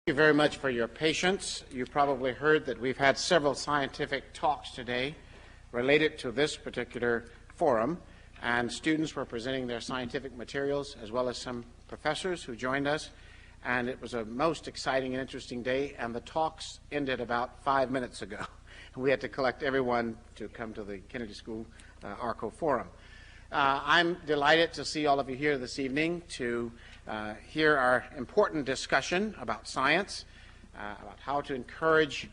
Thank you very much for your patience. You probably heard that we've had several scientific talks today related to this particular forum, and students were presenting their scientific materials as well as some professors who joined us, and it was a most exciting and interesting day, and the talks ended about 5 minutes ago. We had to collect everyone to come to the Kennedy School ARCO Forum. I'm delighted to see all of you here this evening to hear our important discussion about science, about how to encourage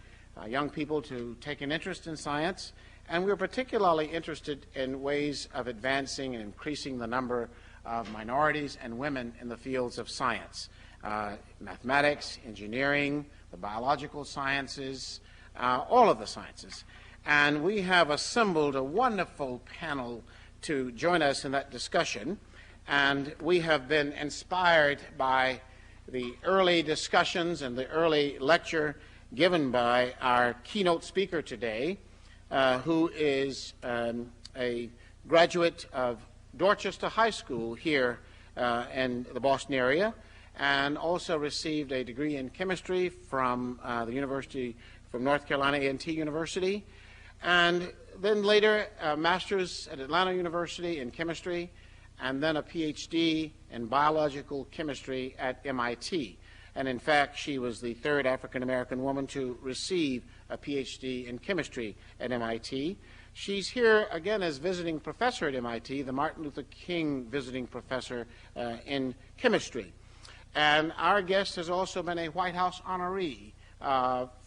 young people to take an interest in science, and we're particularly interested in ways of advancing and increasing the number of minorities and women in the fields of science, mathematics, engineering, the biological sciences, all of the sciences. And we have assembled a wonderful panel to join us in that discussion, and we have been inspired by the early discussions and the early lecture given by our keynote speaker today, who is a graduate of Dorchester High School here in the Boston area, and also received a degree in chemistry from the University, from North Carolina A&T University, and then later a master's at Atlanta University in chemistry, and then a PhD in biological chemistry at MIT. And in fact, she was the third African-American woman to receive a PhD in chemistry at MIT. She's here again as visiting professor at MIT, the Martin Luther King visiting professor in chemistry. And our guest has also been a White House honoree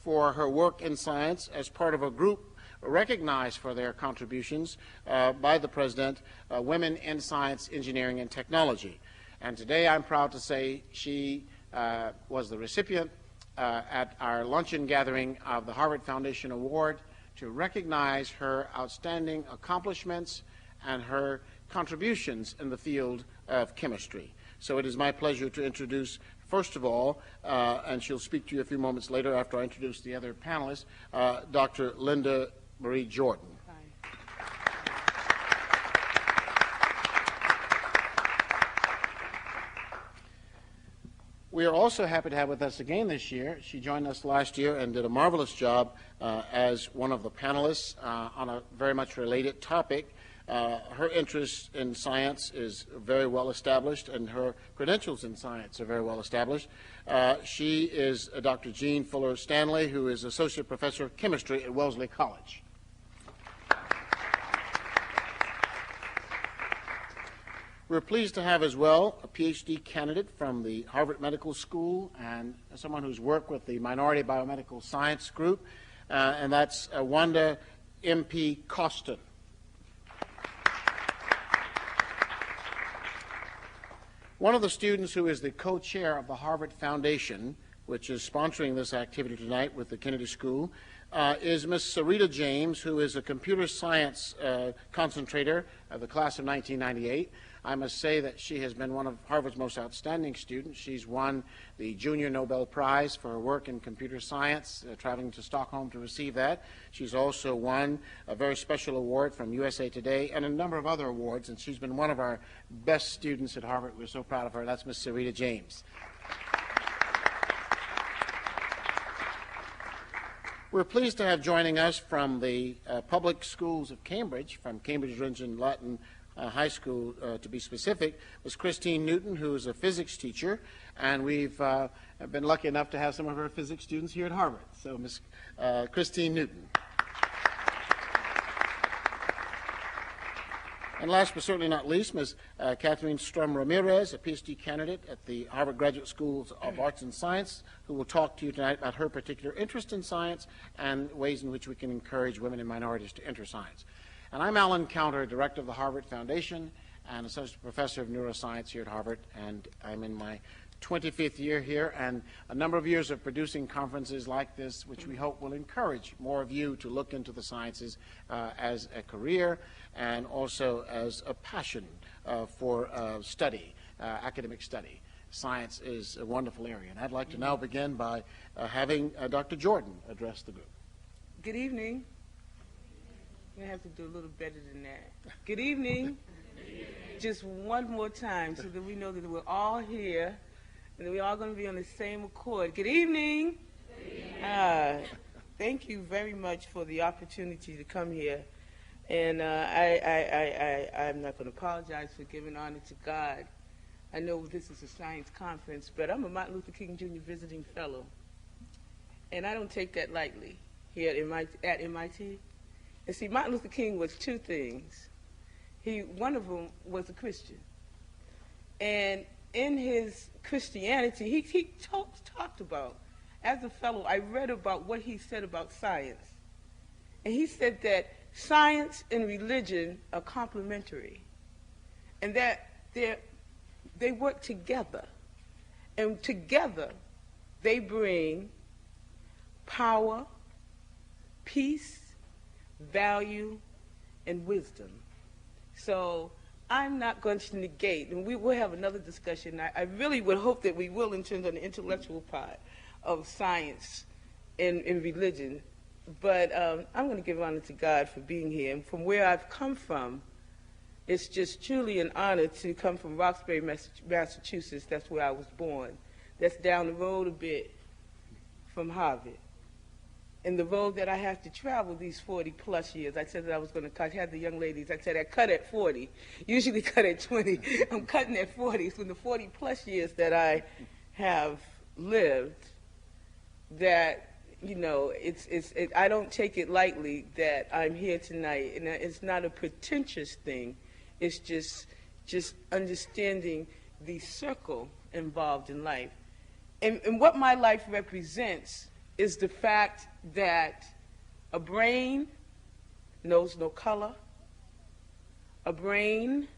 for her work in science as part of a group recognized for their contributions by the President, Women in Science, Engineering, and Technology. And today I'm proud to say she was the recipient at our luncheon gathering of the Harvard Foundation Award to recognize her outstanding accomplishments and her contributions in the field of chemistry. So it is my pleasure to introduce, first of all, and she'll speak to you a few moments later after I introduce the other panelists, Dr. Linda Marie Jordan. We are also happy to have with us again this year. She joined us last year and did a marvelous job as one of the panelists on a very much related topic. Her interest in science is very well established, and her credentials in science are very well established. She is Dr. Jean Fuller Stanley, who is Associate Professor of Chemistry at Wellesley College. We're pleased to have as well a PhD candidate from the Harvard Medical School and someone who's worked with the Minority Biomedical Science Group, and that's Wanda M.P. Costin. One of the students who is the co-chair of the Harvard Foundation, which is sponsoring this activity tonight with the Kennedy School, is Ms. Sarita James, who is a computer science concentrator of the class of 1998. I must say that she has been one of Harvard's most outstanding students. She's won the Junior Nobel Prize for her work in computer science, traveling to Stockholm to receive that. She's also won a very special award from USA Today and a number of other awards, and she's been one of our best students at Harvard. We're so proud of her. That's Ms. Sarita James. We're pleased to have joining us from the public schools of Cambridge, from Cambridge Region Latin High School, to be specific, was Kristen Newton, who is a physics teacher, and we've been lucky enough to have some of her physics students here at Harvard. So, Ms. Kristen Newton. And last but certainly not least, Ms. Catherine Strum Ramirez, a PhD candidate at the Harvard Graduate School of Arts and Science, who will talk to you tonight about her particular interest in science and ways in which we can encourage women and minorities to enter science. And I'm Alan Counter, Director of the Harvard Foundation and Associate Professor of Neuroscience here at Harvard, and I'm in my 25th year here, and a number of years of producing conferences like this, which we hope will encourage more of you to look into the sciences as a career and also as a passion for study, academic study. Science is a wonderful area, and I'd like to now begin by having Dr. Jordan address the group. Good evening. I have to do a little better than that. Good evening. Just one more time so that we know that we're all here And we're all going to be on the same accord. Good evening. Thank you very much for the opportunity to come here. And I'm not going to apologize for giving honor to God. I know this is a science conference, but I'm a Martin Luther King Jr. visiting fellow. And I don't take that lightly here at MIT. And see, Martin Luther King was two things. One of them was a Christian. And in his Christianity, he talked about, as a fellow, I read about what he said about science. And he said that science and religion are complementary, and that they work together. And together, they bring power, peace, value, and wisdom. So I'm not going to negate, and we will have another discussion. I really would hope that we will in terms of the intellectual part of science and religion. But I'm going to give honor to God for being here. And from where I've come from, it's just truly an honor to come from Roxbury, Massachusetts. That's where I was born. That's down the road a bit from Harvard. And the road that I have to travel these 40-plus years, I said that I was going to cut. I had the young ladies, I said I cut at 40. Usually cut at 20. I'm cutting at 40. So in the 40-plus years that I have lived, that, you know, I don't take it lightly that I'm here tonight. And it's not a pretentious thing. It's just understanding the circle involved in life. And what my life represents is the fact that a brain knows no color, a brain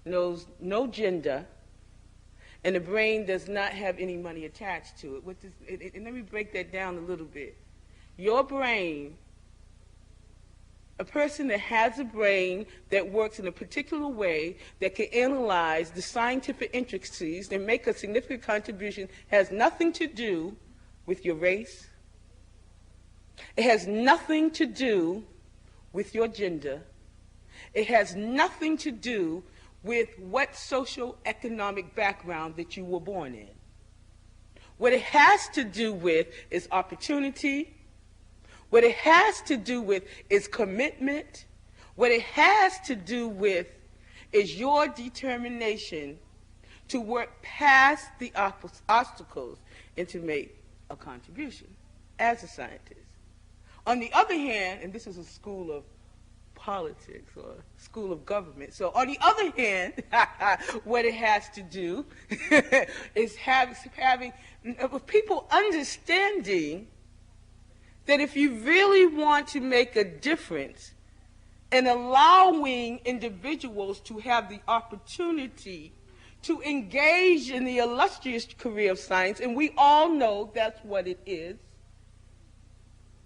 knows no gender, and a brain does not have any money attached to it. And let me break that down a little bit. Your brain, a person that has a brain that works in a particular way that can analyze the scientific intricacies and make a significant contribution, has nothing to do with your race. It has nothing to do with your gender. It has nothing to do with what socio-economic background that you were born in. What it has to do with is opportunity. What it has to do with is commitment. What it has to do with is your determination to work past the obstacles and to make a contribution as a scientist. On the other hand, and this is a school of politics or school of government, so on the other hand, what it has to do is having people understanding that if you really want to make a difference and allowing individuals to have the opportunity to engage in the illustrious career of science, and we all know that's what it is,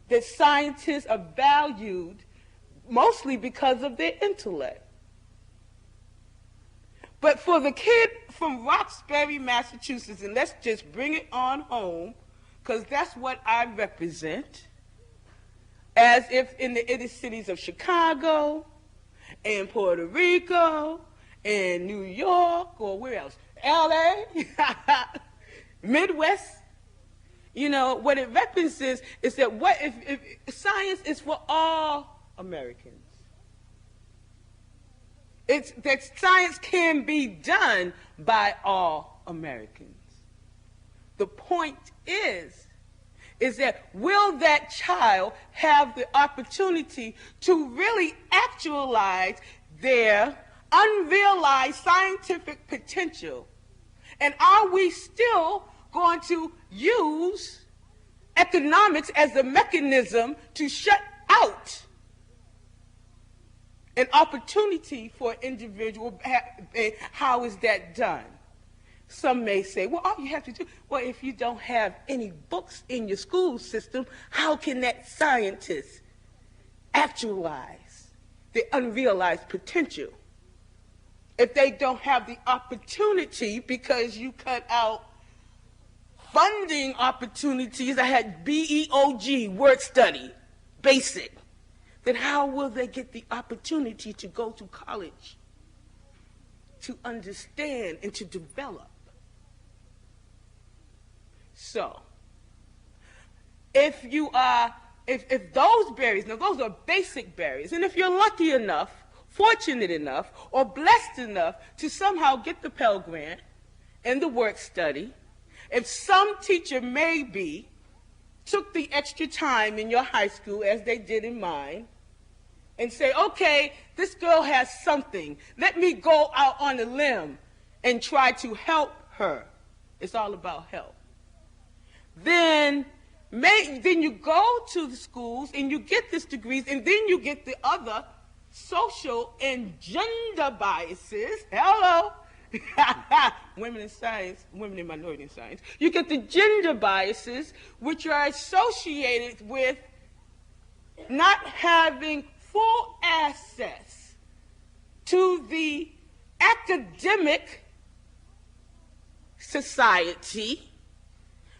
that scientists are valued mostly because of their intellect. But for the kid from Roxbury, Massachusetts, and let's just bring it on home, because that's what I represent, as if in the inner cities of Chicago and Puerto Rico and New York, or where else? LA, Midwest. You know, what it represents is that what if science is for all Americans. It's that science can be done by all Americans. The point is that will that child have the opportunity to really actualize their unrealized scientific potential? And are we still going to use economics as a mechanism to shut out an opportunity for an individual? How is that done? Some may say, well, all you have to do, well, if you don't have any books in your school system, how can that scientist actualize the unrealized potential? If they don't have the opportunity because you cut out funding opportunities, I had BEOG, work study, basic, then how will they get the opportunity to go to college, to understand and to develop? So, if those barriers, now those are basic barriers, and if you're lucky enough, fortunate enough, or blessed enough to somehow get the Pell Grant and the work study, if some teacher maybe took the extra time in your high school, as they did in mine, and say, okay, this girl has something. Let me go out on a limb and try to help her. It's all about help. Then you go to the schools and you get these degrees, and then you get the other social and gender biases. Hello. Women in science, women in minority in science. You get the gender biases, which are associated with not having full access to the academic society,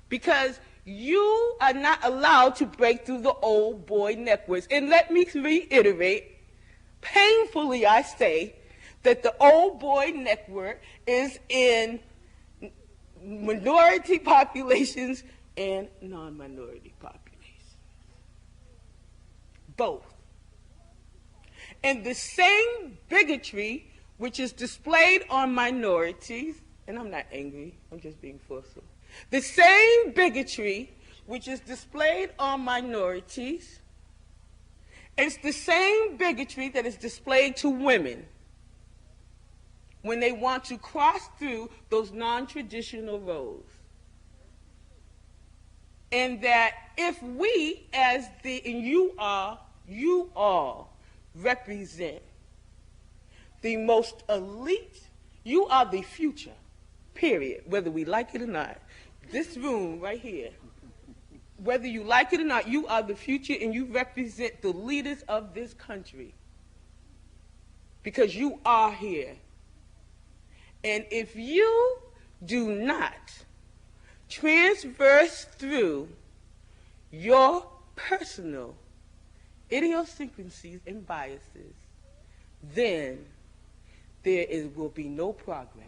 because you are not allowed to break through the old boy networks. And let me reiterate, painfully I say, that the old boy network is in minority populations and non-minority populations. Both. And the same bigotry which is displayed on minorities, and I'm not angry, I'm just being forceful. The same bigotry which is displayed on minorities, it's the same bigotry that is displayed to women when they want to cross through those non-traditional roles. And that if we, and you all represent the most elite, you are the future, period, whether we like it or not. This room right here, whether you like it or not, you are the future, and you represent the leaders of this country, because you are here. And if you do not transverse through your personal idiosyncrasies and biases, then will be no progress.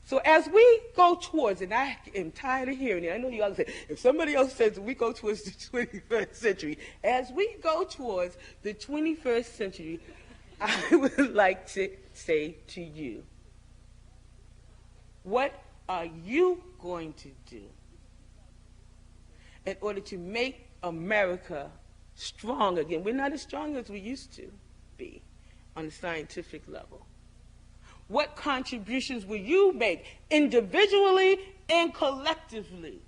So as we go towards, and I am tired of hearing it, I know you all say, if somebody else says we go towards the 21st century, as we go towards the 21st century, I would like to say to you, what are you going to do in order to make America strong again? We're not as strong as we used to be on the scientific level. What contributions will you make individually and collectively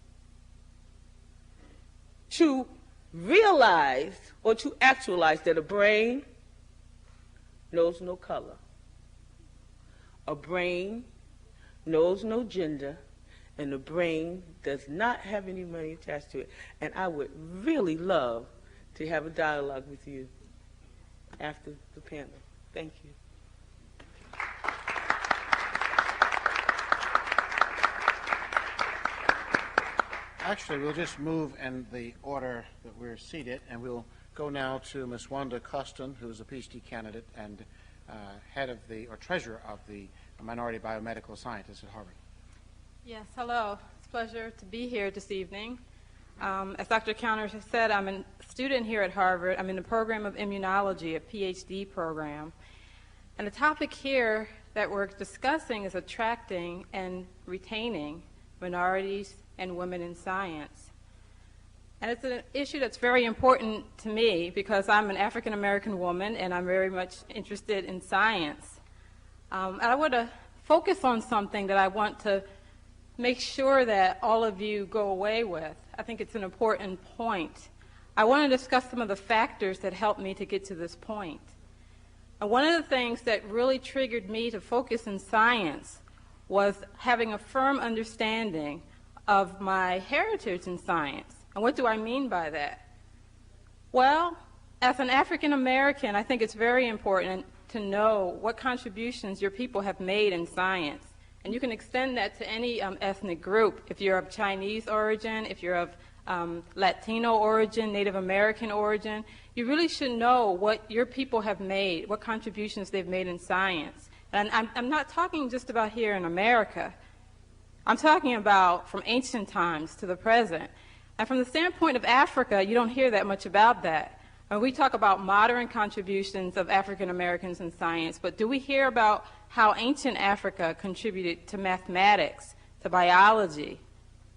to realize or to actualize that a brain knows no color, a brain knows no gender, and the brain does not have any money attached to it? And I would really love to have a dialogue with you after the panel. Thank you. Actually, we'll just move in the order that we're seated, and we'll go now to Ms. Wanda Costin, who's a PhD candidate and head of the, or treasurer of the Minority Biomedical Scientists at Harvard. Yes, hello. It's a pleasure to be here this evening. As Dr. Counters has said, I'm a student here at Harvard. I'm in the program of immunology, a PhD program. And the topic here that we're discussing is attracting and retaining minorities and women in science. And it's an issue that's very important to me because I'm an African-American woman and I'm very much interested in science. And I want to focus on something that I want to make sure that all of you go away with. I think it's an important point. I want to discuss some of the factors that helped me to get to this point. And one of the things that really triggered me to focus in science was having a firm understanding of my heritage in science. And what do I mean by that? Well, as an African American, I think it's very important to know what contributions your people have made in science. And you can extend that to any ethnic group. If you're of Chinese origin, if you're of Latino origin, Native American origin, you really should know what your people have made, what contributions they've made in science. And I'm not talking just about here in America. I'm talking about from ancient times to the present. And from the standpoint of Africa, you don't hear that much about that. We talk about modern contributions of African Americans in science, but do we hear about how ancient Africa contributed to mathematics, to biology,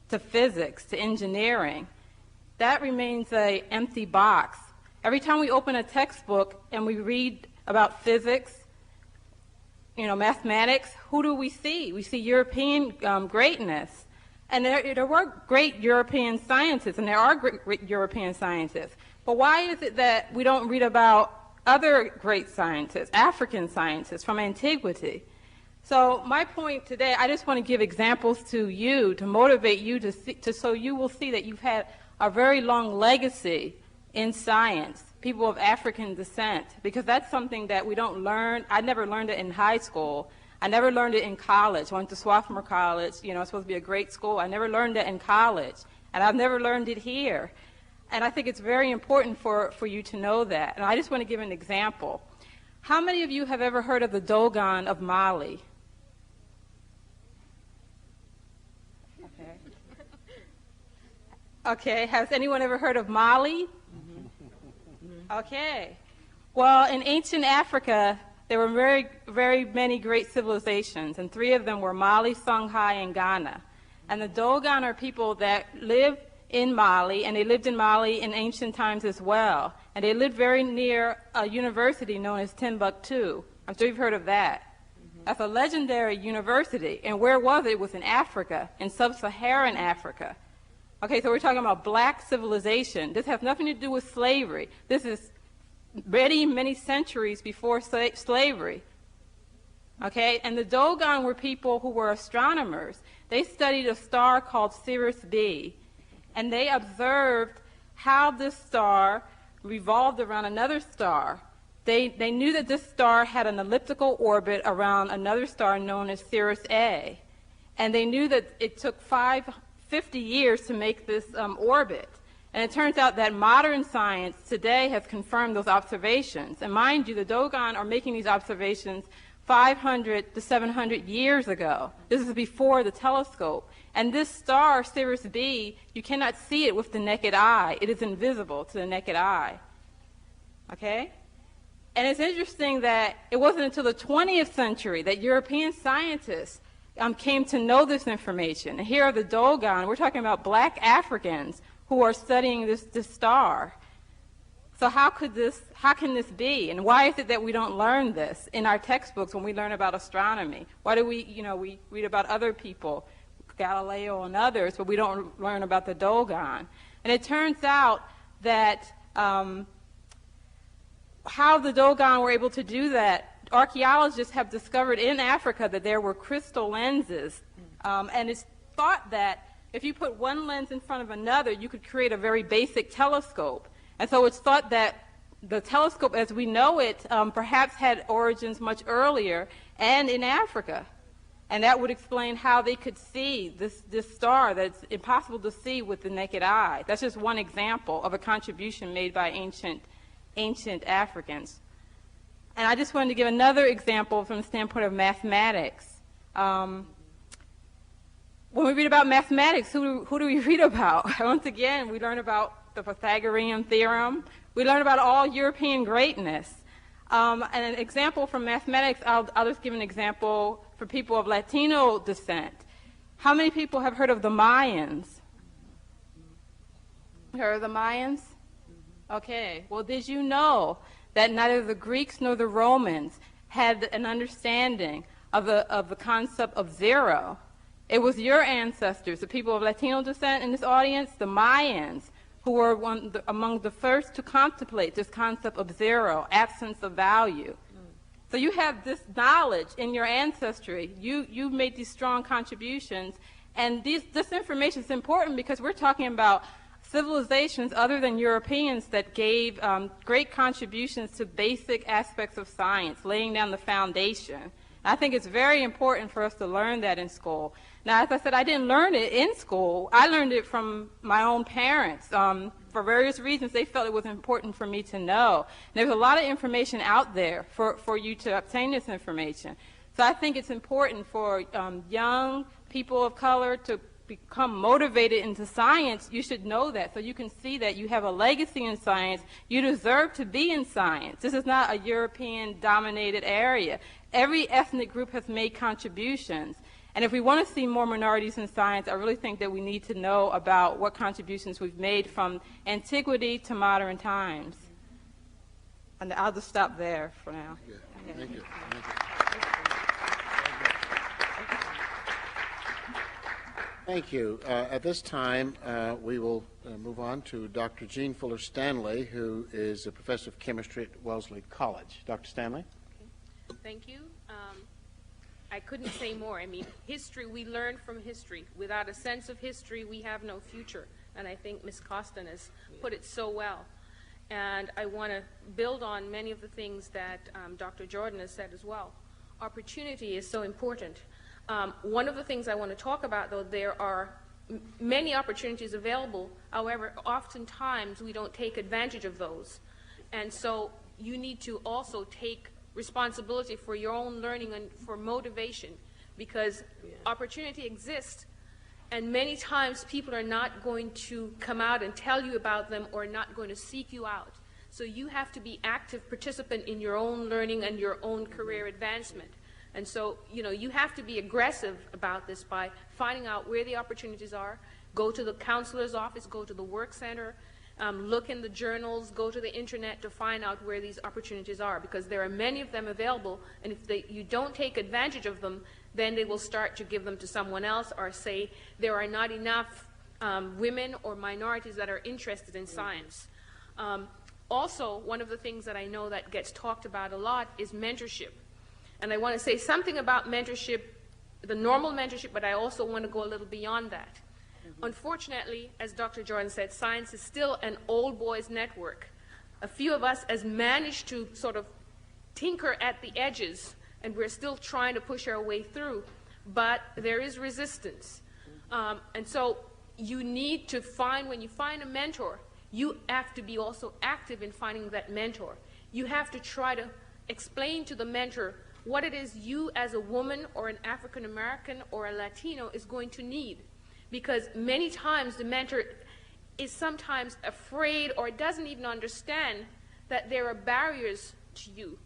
to physics, to engineering? That remains an empty box. Every time we open a textbook and we read about physics, mathematics, who do we see? We see European greatness. And there were great European scientists, and there are great European scientists. But why is it that we don't read about other great scientists, African scientists from antiquity? So my point today, I just want to give examples to you to motivate you so you will see that you've had a very long legacy in science, people of African descent, because that's something that we don't learn. I never learned it in high school. I never learned it in college. I went to Swarthmore College. It's supposed to be a great school. I never learned it in college, and I've never learned it here. And I think it's very important for you to know that. And I just want to give an example. How many of you have ever heard of the Dogon of Mali? Okay. Okay, has anyone ever heard of Mali? Okay. Well, in ancient Africa, there were very, very many great civilizations, and 3 of them were Mali, Songhai, and Ghana. And the Dogon are people that live in Mali, and they lived in Mali in ancient times as well. And they lived very near a university known as Timbuktu. I'm sure you've heard of that. That's a legendary university. And where was it? It was in Africa, in sub-Saharan Africa. Okay, so we're talking about black civilization. This has nothing to do with slavery. This is many centuries before slavery. Okay, and the Dogon were people who were astronomers. They studied a star called Sirius B, and they observed how this star revolved around another star. They knew that this star had an elliptical orbit around another star known as Sirius A, and they knew that it took 50 years to make this orbit. And it turns out that modern science today has confirmed those observations. And mind you, the Dogon are making these observations 500 to 700 years ago. This is before the telescope. And this star, Sirius B, you cannot see it with the naked eye. It is invisible to the naked eye. Okay? And it's interesting that it wasn't until the 20th century that European scientists came to know this information. And here are the Dogon. We're talking about black Africans who are studying this star. So how can this be? And why is it that we don't learn this in our textbooks when we learn about astronomy? Why do we read about other people, Galileo and others, but we don't learn about the Dogon? And it turns out that how the Dogon were able to do that, archaeologists have discovered in Africa that there were crystal lenses, and it's thought that if you put one lens in front of another, you could create a very basic telescope. And so it's thought that the telescope as we know it perhaps had origins much earlier and in Africa. And that would explain how they could see this star that's impossible to see with the naked eye. That's just one example of a contribution made by ancient Africans. And I just wanted to give another example from the standpoint of mathematics. When we read about mathematics, who do we read about? Once again, we learn about the Pythagorean theorem. We learn about all European greatness. And an example from mathematics, I'll just give an example for people of Latino descent. How many people have heard of the Mayans? Heard of the Mayans? Okay. Well, did you know that neither the Greeks nor the Romans had an understanding of the concept of zero? It was your ancestors, the people of Latino descent in this audience, the Mayans, who were among the first to contemplate this concept of zero, absence of value. So you have this knowledge in your ancestry. You made these strong contributions, and this information is important because we're talking about civilizations other than Europeans that gave great contributions to basic aspects of science, laying down the foundation. I think it's very important for us to learn that in school. Now, as I said, I didn't learn it in school. I learned it from my own parents. For various reasons, they felt it was important for me to know. There's a lot of information out there for you to obtain this information. So I think it's important for young people of color to become motivated into science, you should know that. So you can see that you have a legacy in science. You deserve to be in science. This is not a European-dominated area. Every ethnic group has made contributions. And if we want to see more minorities in science, I really think that we need to know about what contributions we've made from antiquity to modern times. And I'll just stop there for now. Yeah. Thank you. Thank you. Thank you. At this time, we will move on to Dr. Jean Fuller Stanley, who is a professor of chemistry at Wellesley College. Dr. Stanley? Okay. Thank you. I couldn't say more. I mean, history, we learn from history. Without a sense of history, we have no future. And I think Ms. Costin has put it so well. And I want to build on many of the things that Dr. Jordan has said as well. Opportunity is so important. One of the things I want to talk about, though, there are many opportunities available. However, oftentimes we don't take advantage of those. And so you need to also take responsibility for your own learning and for motivation, because opportunity exists, and many times people are not going to come out and tell you about them or not going to seek you out. So you have to be active participant in your own learning and your own career advancement. And so, you know, you have to be aggressive about this by finding out where the opportunities are. Go to the counselor's office, go to the work center, look in the journals, go to the internet to find out where these opportunities are, because there are many of them available, and if you don't take advantage of them, then they will start to give them to someone else or say there are not enough women or minorities that are interested in science. Also, one of the things that I know that gets talked about a lot is mentorship. And I want to say something about mentorship, the normal mentorship, but I also want to go a little beyond that. Unfortunately, as Dr. Jordan said, science is still an old boys network. A few of us has managed to sort of tinker at the edges, and we're still trying to push our way through, but there is resistance. And so you need to find, when you find a mentor, you have to be also active in finding that mentor. You have to try to explain to the mentor what it is you as a woman or an African American or a Latino is going to need. Because many times the mentor is sometimes afraid or doesn't even understand that there are barriers to you.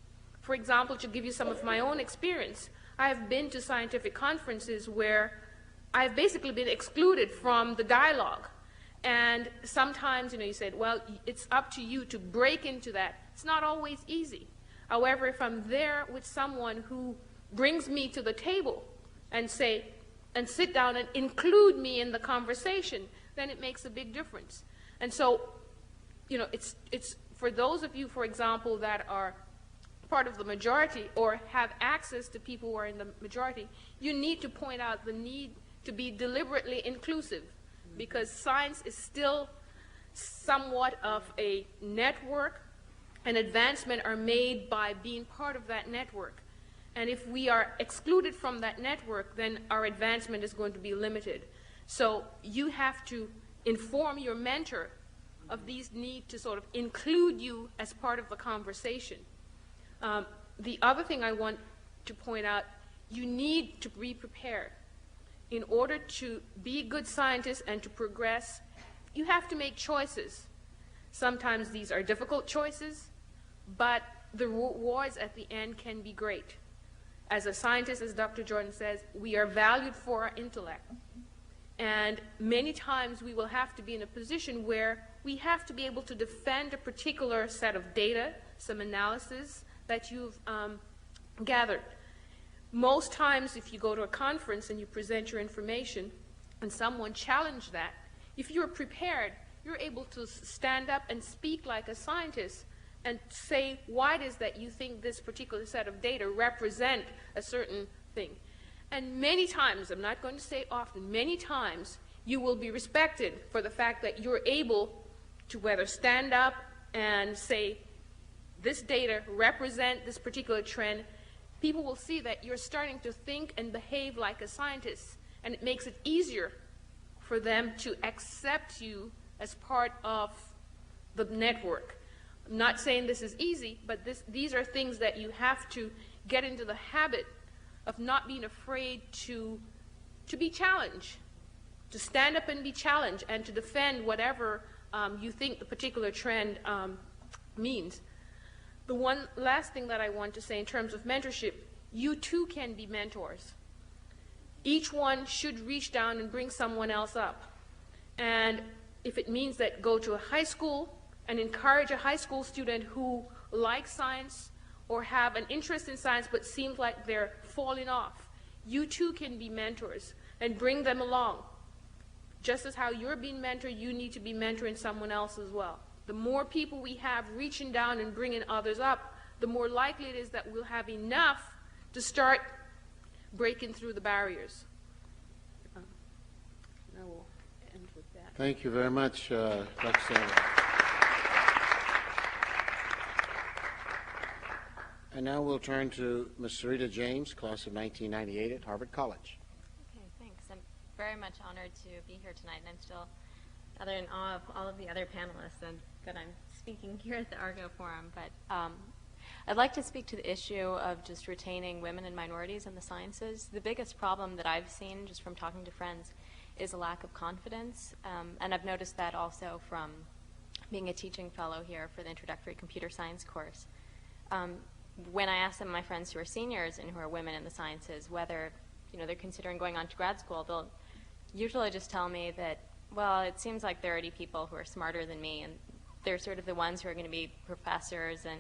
For example, to give you some of my own experience, I have been to scientific conferences where I've basically been excluded from the dialogue. And sometimes, you know, you said, well, it's up to you to break into that. It's not always easy. However, if I'm there with someone who brings me to the table and say, and sit down and include me in the conversation, then it makes a big difference. And so, you know, it's for those of you, for example, that are part of the majority or have access to people who are in the majority, you need to point out the need to be deliberately inclusive, because science is still somewhat of a network, and advancement are made by being part of that network. And if we are excluded from that network, then our advancement is going to be limited. So you have to inform your mentor of these need to sort of include you as part of the conversation. The other thing I want to point out, you need to be prepared. In order to be good scientists and to progress, you have to make choices. Sometimes these are difficult choices, but the rewards at the end can be great. As a scientist, as Dr. Jordan says, we are valued for our intellect. And many times we will have to be in a position where we have to be able to defend a particular set of data, some analysis that you've gathered. Most times if you go to a conference and you present your information and someone challenged that, if you're prepared, you're able to stand up and speak like a scientist and say why it is that you think this particular set of data represent a certain thing. And many times, I'm not going to say often, many times you will be respected for the fact that you're able to whether stand up and say this data represent this particular trend. People will see that you're starting to think and behave like a scientist, and it makes it easier for them to accept you as part of the network. I'm not saying this is easy, but these are things that you have to get into the habit of not being afraid to to be challenged, to stand up and be challenged, and to defend whatever you think the particular trend means. The one last thing that I want to say in terms of mentorship, you too can be mentors. Each one should reach down and bring someone else up. And if it means that, go to a high school and encourage a high school student who likes science or have an interest in science but seems like they're falling off. You too can be mentors and bring them along. Just as how you're being mentored, you need to be mentoring someone else as well. The more people we have reaching down and bringing others up, the more likely it is that we'll have enough to start breaking through the barriers. I will end with that. Thank you very much, Dr. Stanley. And now we'll turn to Ms. Sarita James, class of 1998 at Harvard College. Okay, thanks. I'm very much honored to be here tonight, and I'm still rather in awe of all of the other panelists and that I'm speaking here at the Argo Forum. But I'd like to speak to the issue of just retaining women and minorities in the sciences. The biggest problem that I've seen just from talking to friends is a lack of confidence, and I've noticed that also from being a teaching fellow here for the introductory computer science course. When I ask some of my friends who are seniors and who are women in the sciences whether they're considering going on to grad school, they'll usually just tell me that, well, it seems like there are already people who are smarter than me, and they're sort of the ones who are going to be professors, and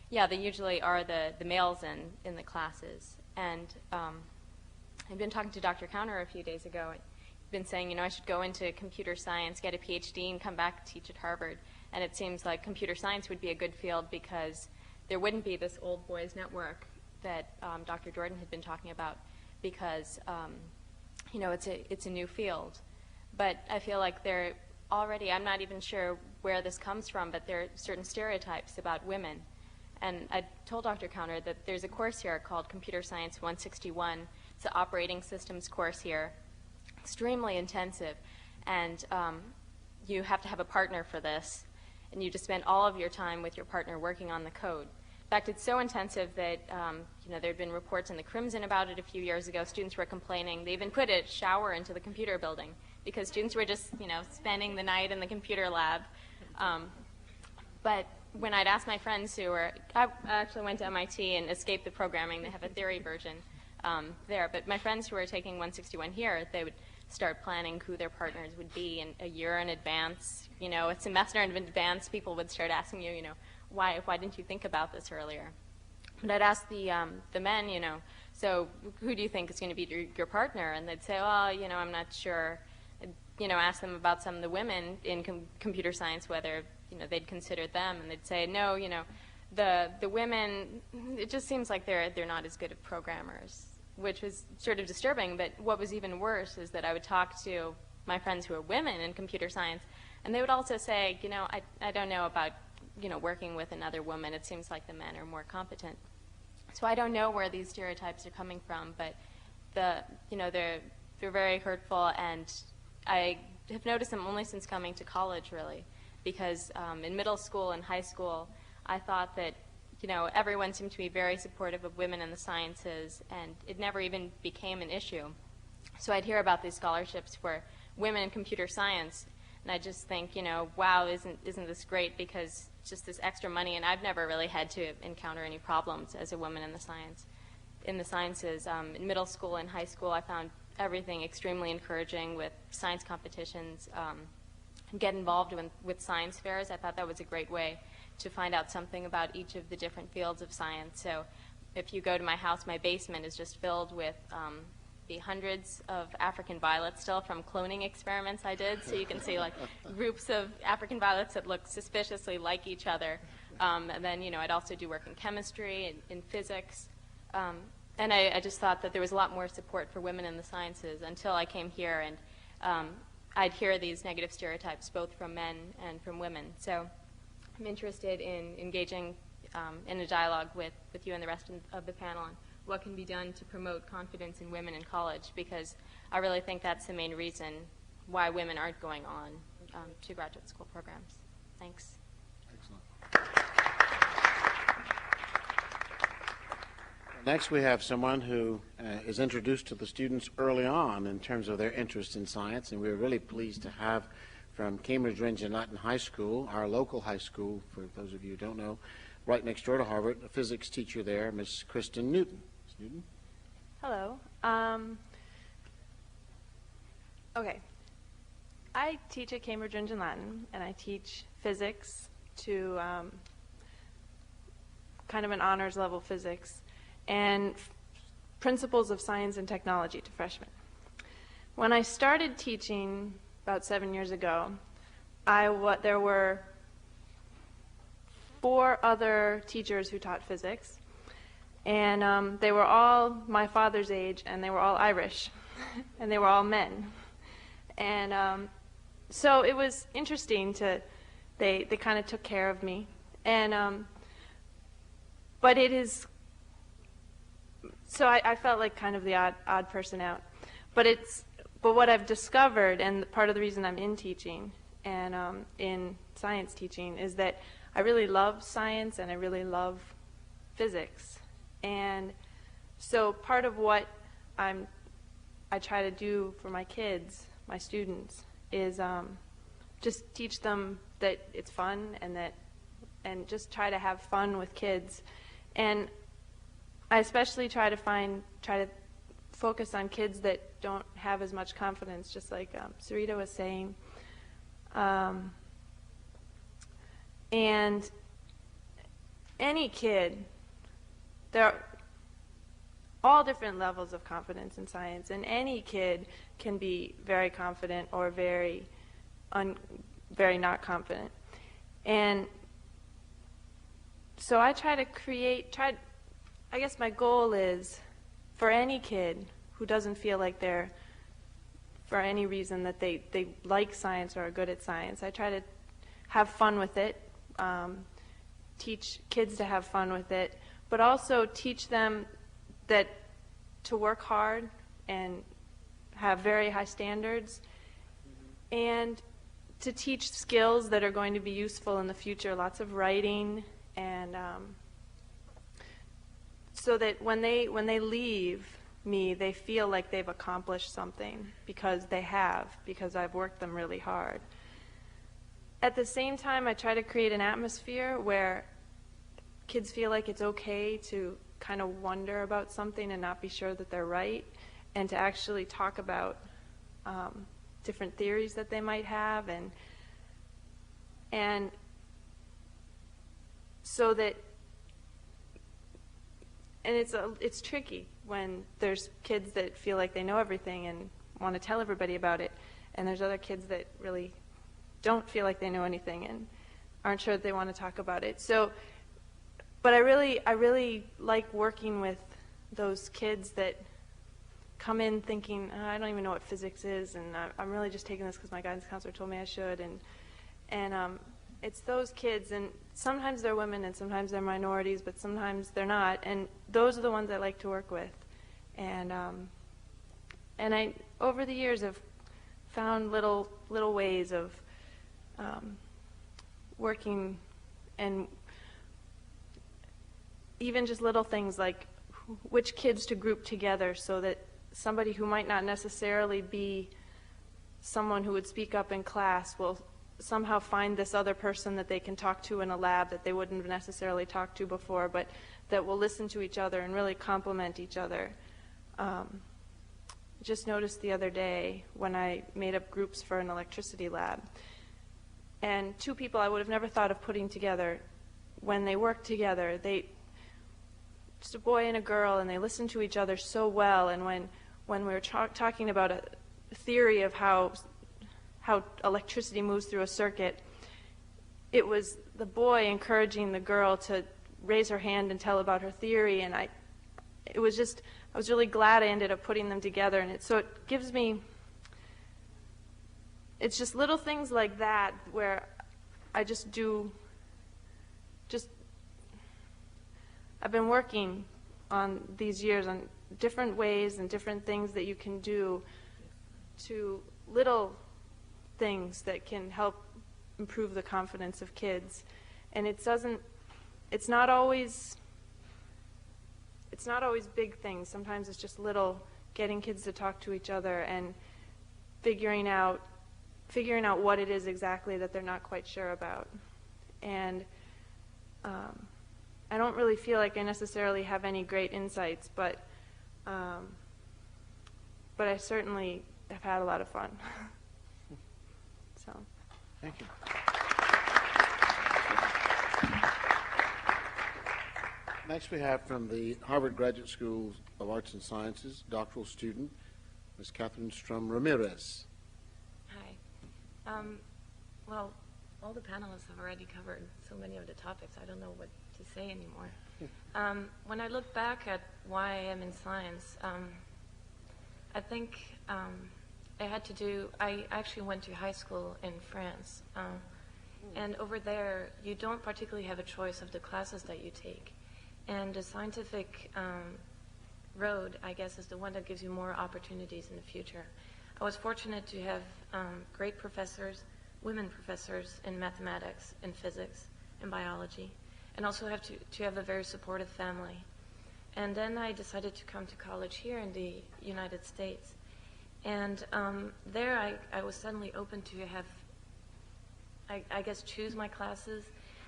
yeah, they usually are the males in the classes. And I've been talking to Dr. Counter a few days ago, and he's been saying, I should go into computer science, get a PhD, and come back to teach at Harvard. And it seems like computer science would be a good field because there wouldn't be this old boys network that Dr. Jordan had been talking about, because it's a new field. But I feel like there already, I'm not even sure where this comes from, but there are certain stereotypes about women. And I told Dr. Counter that there's a course here called Computer Science 161. It's an operating systems course here, extremely intensive. And you have to have a partner for this, and you just spend all of your time with your partner working on the code. In fact, it's so intensive that there had been reports in the Crimson about it a few years ago. Students were complaining. They even put a shower into the computer building because students were just spending the night in the computer lab. But when I'd ask my friends I actually went to MIT and escaped the programming. They have a theory version there. But my friends who were taking 161 here, they would start planning who their partners would be in a year in advance. A semester in advance, people would start asking you, why didn't you think about this earlier? But I'd ask the men, so who do you think is going to be your partner? And they'd say, well, I'm not sure. I'd, ask them about some of the women in computer science, whether, they'd considered them. And they'd say, no, the women, it just seems like they're not as good of programmers, which was sort of disturbing. But what was even worse is that I would talk to my friends who are women in computer science, and they would also say, I don't know about working with another woman. It seems like the men are more competent. So I don't know where these stereotypes are coming from, but they're very hurtful, and I have noticed them only since coming to college, really, because in middle school and high school, I thought that everyone seemed to be very supportive of women in the sciences, and it never even became an issue. So I'd hear about these scholarships for women in computer science, and I just think, wow, isn't this great, because it's just this extra money, and I've never really had to encounter any problems as a woman in the sciences. In middle school and high school, I found everything extremely encouraging with science competitions, get involved with science fairs. I thought that was a great way to find out something about each of the different fields of science. So if you go to my house, my basement is just filled with the hundreds of African violets still from cloning experiments I did. So you can see like groups of African violets that look suspiciously like each other. And then, I'd also do work in chemistry and in physics. And I just thought that there was a lot more support for women in the sciences until I came here, and I'd hear these negative stereotypes both from men and from women. So I'm interested in engaging in a dialogue with you and the rest of the panel on what can be done to promote confidence in women in college, because I really think that's the main reason why women aren't going on to graduate school programs. Thanks. Excellent. Next, we have someone who is introduced to the students early on in terms of their interest in science, and we're really pleased to have from Cambridge Rangenauten High School, our local high school, for those of you who don't know, right next door to Harvard, a physics teacher there, Miss Kristen Newton. Ms. Newton? Hello. Okay. I teach at Cambridge Rangenauten, and I teach physics to kind of an honors level physics, and principles of science and technology to freshmen. When I started teaching about 7 years ago, there were 4 other teachers who taught physics, and they were all my father's age, and they were all Irish, and they were all men. And so it was interesting they kind of took care of me. And but it is, so I felt like kind of the odd person out. But what I've discovered, and part of the reason I'm in teaching and in science teaching, is that I really love science and I really love physics. And so part of what I try to do for my kids, my students, is just teach them that it's fun and just try to have fun with kids. And I especially try to focus on kids that don't have as much confidence, just like Sarita was saying. And any kid, there are all different levels of confidence in science, and any kid can be very confident or very not confident. And so I try to I guess my goal is for any kid who doesn't feel like they're, for any reason that they like science or are good at science, I try to have fun with it, teach kids to have fun with it, but also teach them that to work hard and have very high standards, and to teach skills that are going to be useful in the future, lots of writing, and so that when they leave me, they feel like they've accomplished something because I've worked them really hard. At the same time, I try to create an atmosphere where kids feel like it's okay to kind of wonder about something and not be sure that they're right, and to actually talk about different theories that they might have, and so that, and it's tricky when there's kids that feel like they know everything and want to tell everybody about it, and there's other kids that really don't feel like they know anything and aren't sure that they want to talk about it. So, but I really like working with those kids that come in thinking, I don't even know what physics is, and I'm really just taking this because my guidance counselor told me I should, and it's those kids, and sometimes they're women and sometimes they're minorities, but sometimes they're not, and those are the ones I like to work with. And I, over the years, have found little ways of working, and even just little things like which kids to group together so that somebody who might not necessarily be someone who would speak up in class will somehow find this other person that they can talk to in a lab that they wouldn't have necessarily talked to before, but that will listen to each other and really complement each other. Just noticed the other day when I made up groups for an electricity lab, and 2 people I would have never thought of putting together, when they worked together, just a boy and a girl, and they listened to each other so well. And when we were talking about a theory of how electricity moves through a circuit, it was the boy encouraging the girl to raise her hand and tell about her theory, and I was really glad I ended up putting them together. And so it gives me, it's just little things like that where I I've been working on these years on different ways and different things that you can do, to little things that can help improve the confidence of kids. And it's not always it's not always big things. Sometimes it's just little, getting kids to talk to each other and figuring out what it is exactly that they're not quite sure about. And I don't really feel like I necessarily have any great insights, but I certainly have had a lot of fun. So. Thank you. Next we have from the Harvard Graduate School of Arts and Sciences, doctoral student, Ms. Catherine Strum Ramirez. Hi. Well, all the panelists have already covered so many of the topics. I don't know what to say anymore. When I look back at why I am in science, I think I actually went to high school in France. And over there, you don't particularly have a choice of the classes that you take. And the scientific road, I guess, is the one that gives you more opportunities in the future. I was fortunate to have great professors, women professors in mathematics, in physics, in biology, and also have to have a very supportive family. And then I decided to come to college here in the United States. And there I was suddenly open to have, I guess, choose my classes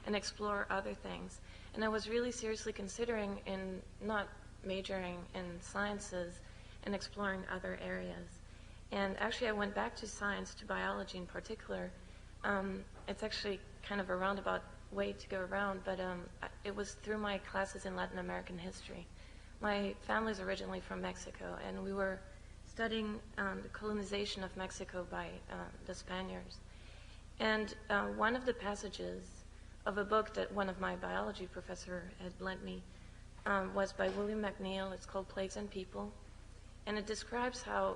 and explore other things. And I was really seriously considering in not majoring in sciences and exploring other areas. And actually I went back to science, to biology in particular. It's actually kind of a roundabout way to go around, but it was through my classes in Latin American history. My family's originally from Mexico, and we were studying the colonization of Mexico by the Spaniards. And one of the passages of a book that one of my biology professor had lent me was by William McNeill. It's called Plagues and People. And it describes how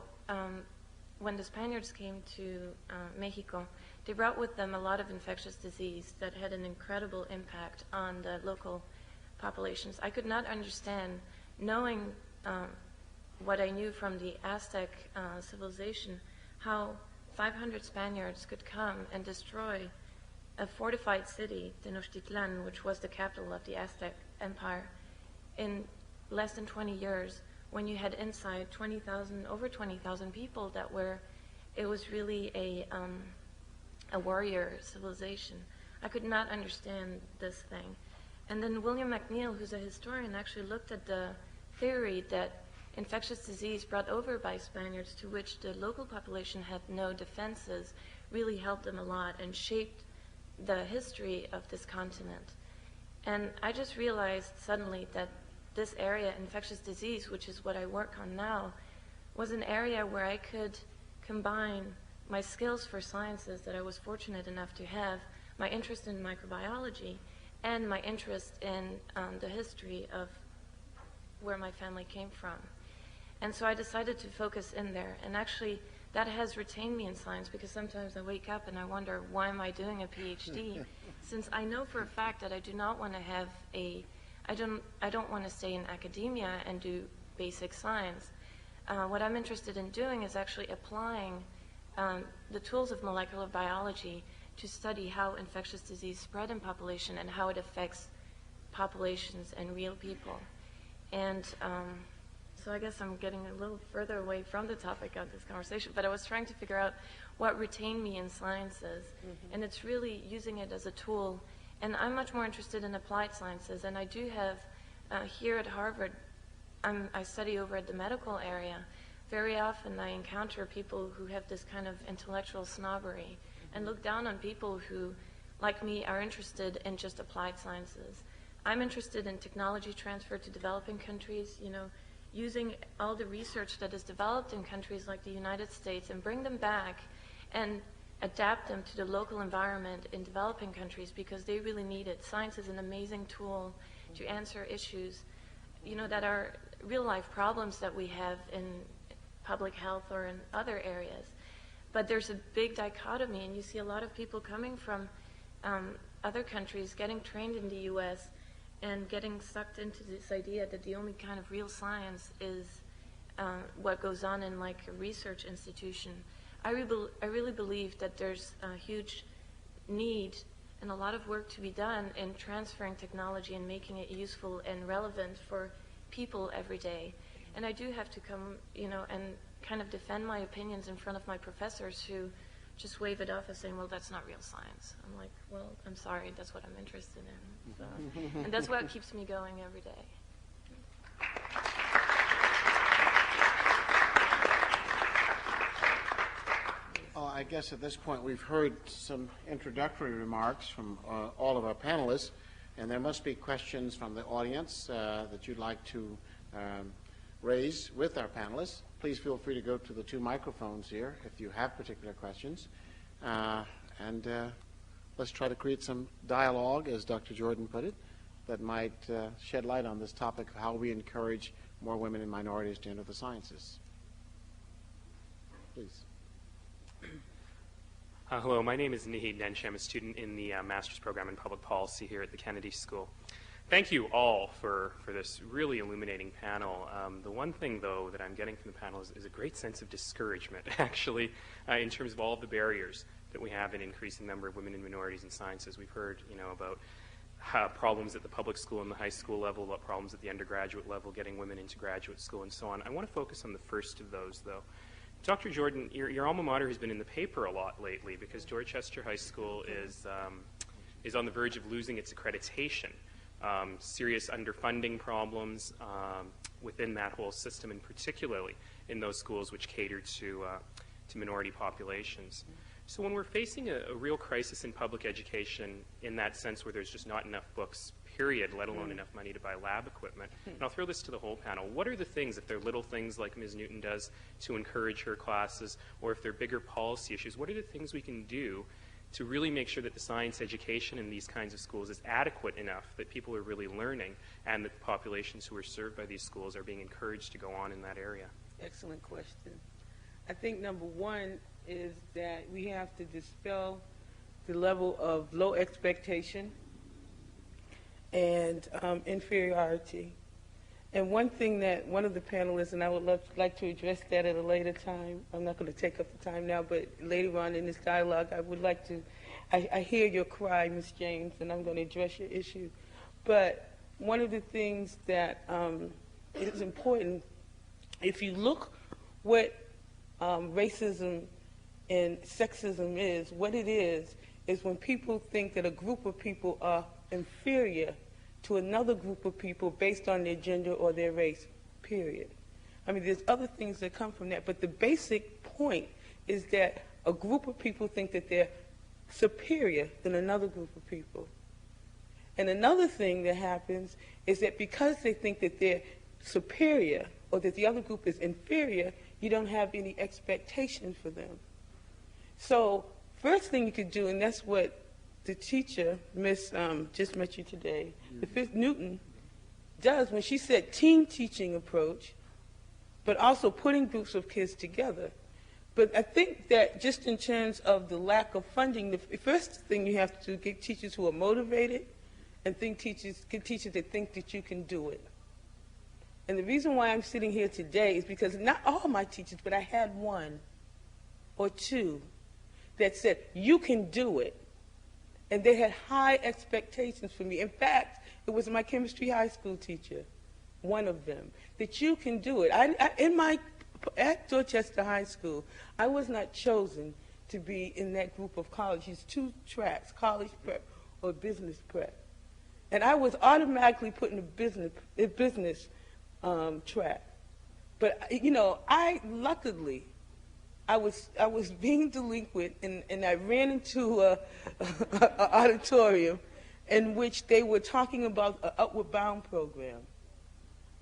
when the Spaniards came to Mexico, they brought with them a lot of infectious disease that had an incredible impact on the local populations. I could not understand, knowing what I knew from the Aztec civilization, how 500 Spaniards could come and destroy a fortified city, Tenochtitlan, which was the capital of the Aztec Empire, in less than 20 years, when you had inside over 20,000 people that were, it was really a warrior civilization. I could not understand this thing. And then William McNeill, who's a historian, actually looked at the theory that infectious disease brought over by Spaniards, to which the local population had no defenses, really helped them a lot and shaped the history of this continent. And I just realized suddenly that this area, infectious disease, which is what I work on now, was an area where I could combine my skills for sciences that I was fortunate enough to have, my interest in microbiology, and my interest in the history of where my family came from. And so I decided to focus in there. And actually, that has retained me in science, because sometimes I wake up and I wonder, why am I doing a PhD? Since I know for a fact that I do not want to have I don't want to stay in academia and do basic science. What I'm interested in doing is actually applying the tools of molecular biology to study how infectious disease spread in population and how it affects populations and real people. And so I guess I'm getting a little further away from the topic of this conversation, but I was trying to figure out what retained me in sciences, and it's really using it as a tool. And I'm much more interested in applied sciences, and I do have, here at Harvard, I study over at the medical area. Very often I encounter people who have this kind of intellectual snobbery and look down on people who, like me, are interested in just applied sciences. I'm interested in technology transfer to developing countries, using all the research that is developed in countries like the United States and bring them back and adapt them to the local environment in developing countries, because they really need it. Science is an amazing tool to answer issues, that are real-life problems that we have in public health or in other areas. But there's a big dichotomy, and you see a lot of people coming from other countries getting trained in the U.S. and getting sucked into this idea that the only kind of real science is what goes on in like a research institution. I really believe that there's a huge need and a lot of work to be done in transferring technology and making it useful and relevant for people every day. And I do have to come, and kind of defend my opinions in front of my professors who just wave it off as saying, well, that's not real science. I'm like, well, I'm sorry, that's what I'm interested in. So, and that's what keeps me going every day. I guess at this point we've heard some introductory remarks from all of our panelists, and there must be questions from the audience that you'd like to raise with our panelists. Please feel free to go to the two microphones here if you have particular questions. And let's try to create some dialogue, as Dr. Jordan put it, that might shed light on this topic of how we encourage more women and minorities to enter the sciences. Please. Hello, my name is Nihid Nenshi. I'm a student in the Master's Program in Public Policy here at the Kennedy School. Thank you all for this really illuminating panel. The one thing, though, that I'm getting from the panel is a great sense of discouragement, actually, in terms of all of the barriers that we have in increasing the number of women and minorities in sciences. We've heard, about problems at the public school and the high school level, about problems at the undergraduate level, getting women into graduate school, and so on. I want to focus on the first of those, though. Dr. Jordan, your alma mater has been in the paper a lot lately because Dorchester High School is on the verge of losing its accreditation. Serious underfunding problems within that whole system, and particularly in those schools which cater to minority populations. So when we're facing a real crisis in public education in that sense where there's just not enough books, period, let alone enough money to buy lab equipment, and I'll throw this to the whole panel, what are the things, if they're little things like Ms. Newton does to encourage her classes, or if they're bigger policy issues, what are the things we can do to really make sure that the science education in these kinds of schools is adequate enough that people are really learning and that the populations who are served by these schools are being encouraged to go on in that area? Excellent question. I think number one is that we have to dispel the level of low expectation and inferiority. And one thing that one of the panelists, and I would like to address that at a later time, I'm not going to take up the time now, but later on in this dialogue, I would like to, I hear your cry, Ms. James, and I'm going to address your issue. But one of the things that is important, if you look what racism and sexism is, what it is when people think that a group of people are inferior to another group of people based on their gender or their race, period. I mean, there's other things that come from that, but the basic point is that a group of people think that they're superior than another group of people. And another thing that happens is that because they think that they're superior or that the other group is inferior, you don't have any expectation for them. So first thing you could do, and that's what the teacher, Miss just met you today, Miss Newton, does when she said team teaching approach, but also putting groups of kids together. But I think that just in terms of the lack of funding, the first thing you have to get teachers who are motivated and get teachers that think that you can do it. And the reason why I'm sitting here today is because not all my teachers, but I had one or two that said, you can do it. And they had high expectations for me. In fact, it was my chemistry high school teacher, one of them, that you can do it. At Dorchester High School, I was not chosen to be in that group of colleges, 2 tracks, college prep or business prep. And I was automatically put in a business track. But, luckily, I was being delinquent, and I ran into an auditorium in which they were talking about an Upward Bound program.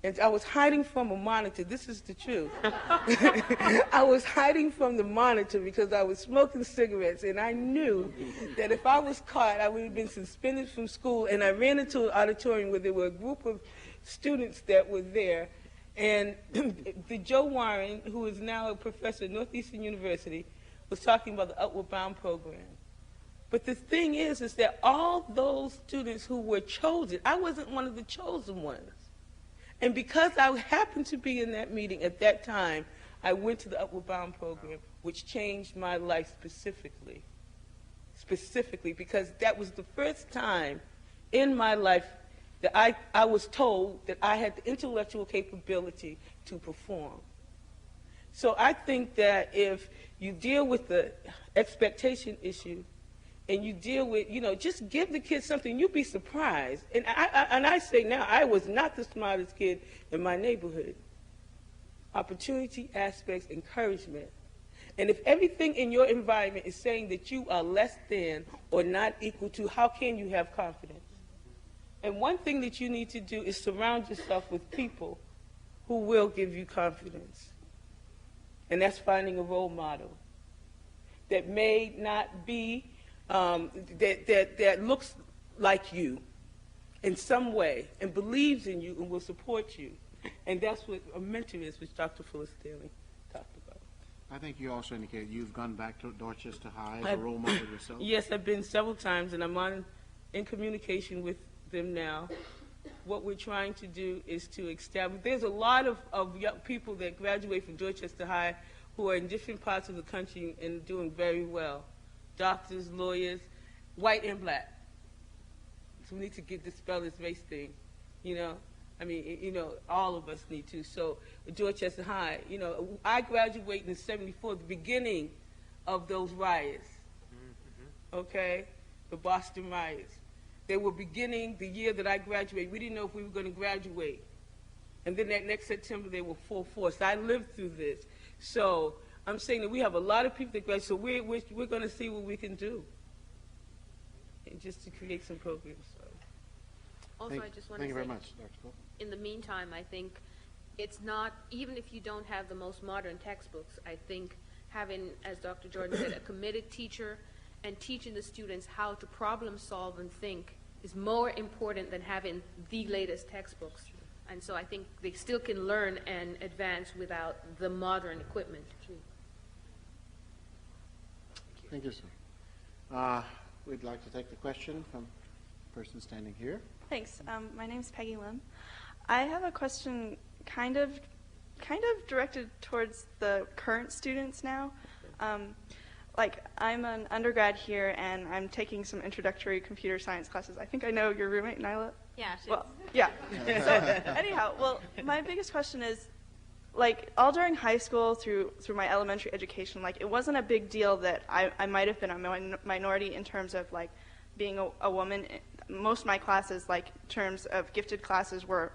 And I was hiding from a monitor. This is the truth. I was hiding from the monitor because I was smoking cigarettes, and I knew that if I was caught, I would have been suspended from school. And I ran into an auditorium where there were a group of students that were there. And the Joe Warren, who is now a professor at Northeastern University, was talking about the Upward Bound program. But the thing is that all those students who were chosen, I wasn't one of the chosen ones. And because I happened to be in that meeting at that time, I went to the Upward Bound program, which changed my life specifically, because that was the first time in my life that I was told that I had the intellectual capability to perform. So I think that if you deal with the expectation issue and you deal with, just give the kids something, you'll be surprised. And I say now, I was not the smartest kid in my neighborhood. Opportunity, aspects, encouragement. And if everything in your environment is saying that you are less than or not equal to, how can you have confidence? And one thing that you need to do is surround yourself with people who will give you confidence. And that's finding a role model that may not be, that looks like you in some way and believes in you and will support you. And that's what a mentor is, which Dr. Phyllis Stanley talked about. I think you also indicated you've gone back to Dorchester High as a role model yourself. Yes, I've been several times, and I'm in communication with them now. What we're trying to do is to establish, there's a lot of young people that graduate from Dorchester High who are in different parts of the country and doing very well. Doctors, lawyers, white and black. So we need to dispel this race thing, all of us need to. So Dorchester High, I graduated in '74, the beginning of those riots, okay, the Boston riots. They were beginning the year that I graduated. We didn't know if we were going to graduate. And then that next September, they were full force. I lived through this. So I'm saying that we have a lot of people that graduate, so we're going to see what we can do, and just to create some programs. So. Also, I just want to say, thank you very much, Dr. Cole. In the meantime, I think it's not, even if you don't have the most modern textbooks, I think having, as Dr. Jordan said, a committed teacher and teaching the students how to problem solve and think is more important than having the latest textbooks. And so I think they still can learn and advance without the modern equipment. Thank you, sir. We'd like to take the question from the person standing here. Thanks. My name's Peggy Lim. I have a question kind of directed towards the current students now. I'm an undergrad here, and I'm taking some introductory computer science classes. I think I know your roommate, Nyla. Yeah, yeah. So anyhow, my biggest question is, all during high school through my elementary education, it wasn't a big deal that I might have been a minority in terms of being a woman. Most of my classes, in terms of gifted classes, were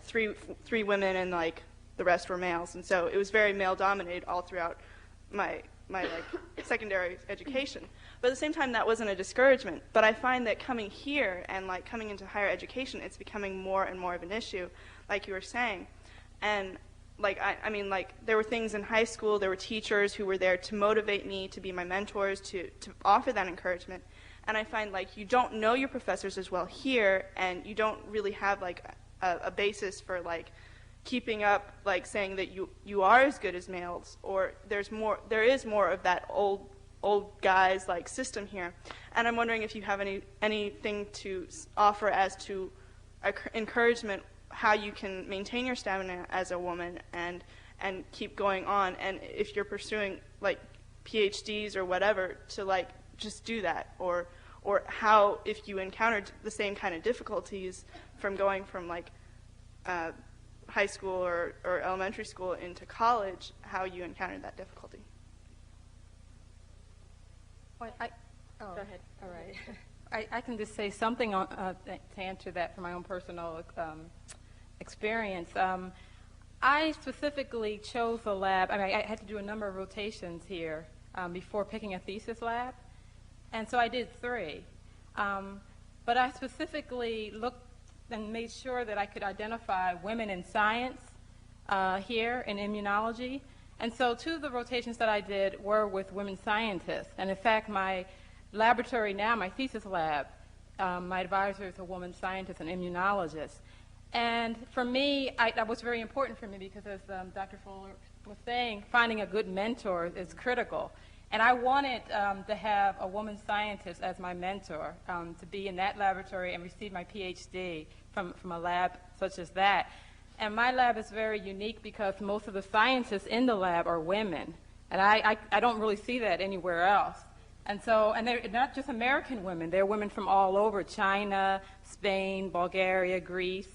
three women and the rest were males, and so it was very male dominated all throughout my secondary education. But at the same time, that wasn't a discouragement. But I find that coming here and coming into higher education, it's becoming more and more of an issue, like you were saying. And there were things in high school, there were teachers who were there to motivate me, to be my mentors, to offer that encouragement. And I find you don't know your professors as well here, and you don't really have a basis for keeping up, saying that you are as good as males, or there is more of that old guys system here. And I'm wondering if you have anything to offer as to encouragement, how you can maintain your stamina as a woman and keep going on, and if you're pursuing PhDs or whatever, to just do that, or how, if you encountered the same kind of difficulties from going from high school or elementary school into college, how you encountered that difficulty. Go ahead. All right. I can just say something to answer that from my own personal experience. I specifically chose the lab. I had to do a number of rotations here before picking a thesis lab, and so I did 3. But I specifically looked and made sure that I could identify women in science here in immunology. And so 2 of the rotations that I did were with women scientists. And in fact, my laboratory now, my thesis lab, my advisor is a woman scientist and immunologist. And for me, that was very important for me because, as Dr. Fuller was saying, finding a good mentor is critical. And I wanted to have a woman scientist as my mentor, to be in that laboratory and receive my PhD from a lab such as that. And my lab is very unique because most of the scientists in the lab are women. And I don't really see that anywhere else. And so, and they're not just American women, they're women from all over, China, Spain, Bulgaria, Greece,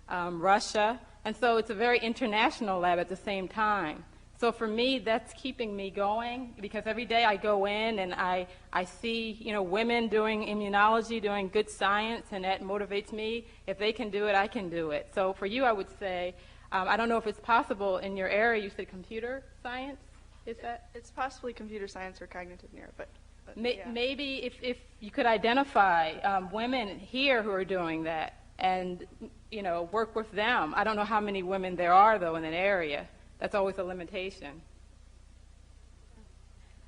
Russia. And so it's a very international lab at the same time. So for me, that's keeping me going, because every day I go in and I see, you know, women doing immunology, doing good science, and that motivates me. If they can do it, I can do it. So for you, I would say, I don't know if it's possible in your area. You said computer science? Is that? It's possibly computer science or cognitive neuro, but yeah. Maybe if you could identify women here who are doing that and, you know, work with them. I don't know how many women there are, though, in that area. That's always a limitation.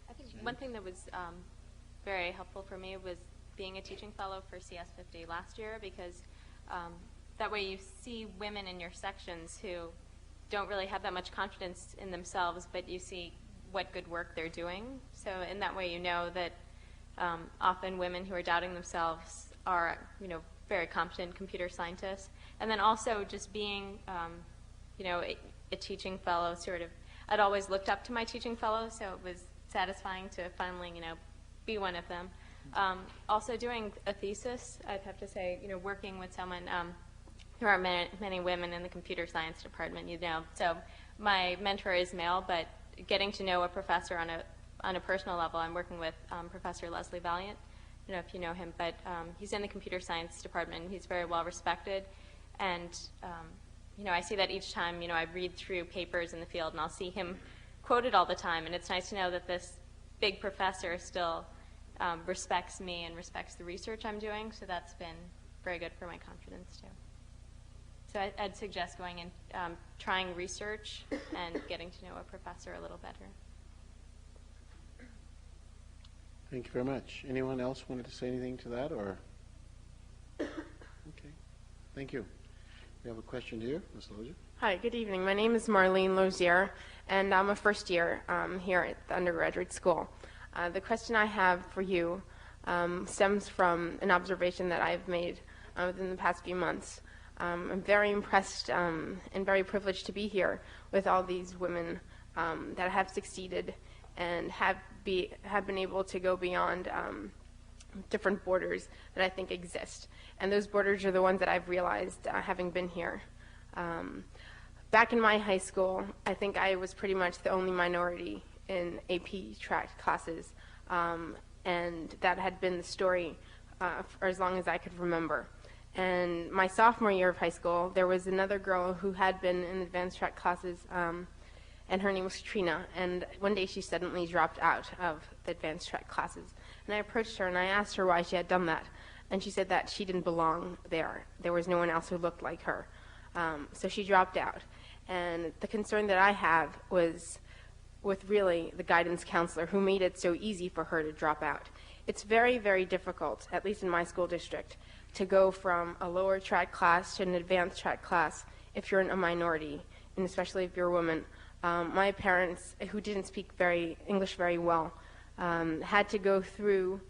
I think one thing that was very helpful for me was being a teaching fellow for CS50 last year, because that way you see women in your sections who don't really have that much confidence in themselves, but you see what good work they're doing. So in that way you know that often women who are doubting themselves are, you know, very competent computer scientists. And then also just being, you know, a teaching fellow, sort of, I'd always looked up to my teaching fellows, so it was satisfying to finally, you know, be one of them. Also doing a thesis, I'd have to say, you know, working with someone, there are many women in the computer science department, you know, so my mentor is male, but getting to know a professor on a personal level, I'm working with Professor Leslie Valiant. I don't know if you know him, but he's in the computer science department, and he's very well respected, and you know, I see that each time, you know, I read through papers in the field, and I'll see him quoted all the time, and it's nice to know that this big professor still respects me and respects the research I'm doing, so that's been very good for my confidence, too. So I'd suggest going and trying research and getting to know a professor a little better. Thank you very much. Anyone else wanted to say anything to that, or? Okay. Thank you. We have a question here, Ms. Lozier. Hi, good evening. My name is Marlene Lozier, and I'm a first year here at the undergraduate school. The question I have for you stems from an observation that I've made within the past few months. I'm very impressed and very privileged to be here with all these women that have succeeded and have been able to go beyond different borders that I think exist. And those borders are the ones that I've realized having been here. Back in my high school, I think I was pretty much the only minority in AP track classes, and that had been the story for as long as I could remember. And my sophomore year of high school, there was another girl who had been in advanced track classes, and her name was Katrina, and one day she suddenly dropped out of the advanced track classes. And I approached her and I asked her why she had done that, and she said that she didn't belong there. There was no one else who looked like her. So she dropped out. And the concern that I have was with really the guidance counselor who made it so easy for her to drop out. It's very, very difficult, at least in my school district, to go from a lower track class to an advanced track class if you're a minority, and especially if you're a woman. My parents, who didn't speak English very well, had to go through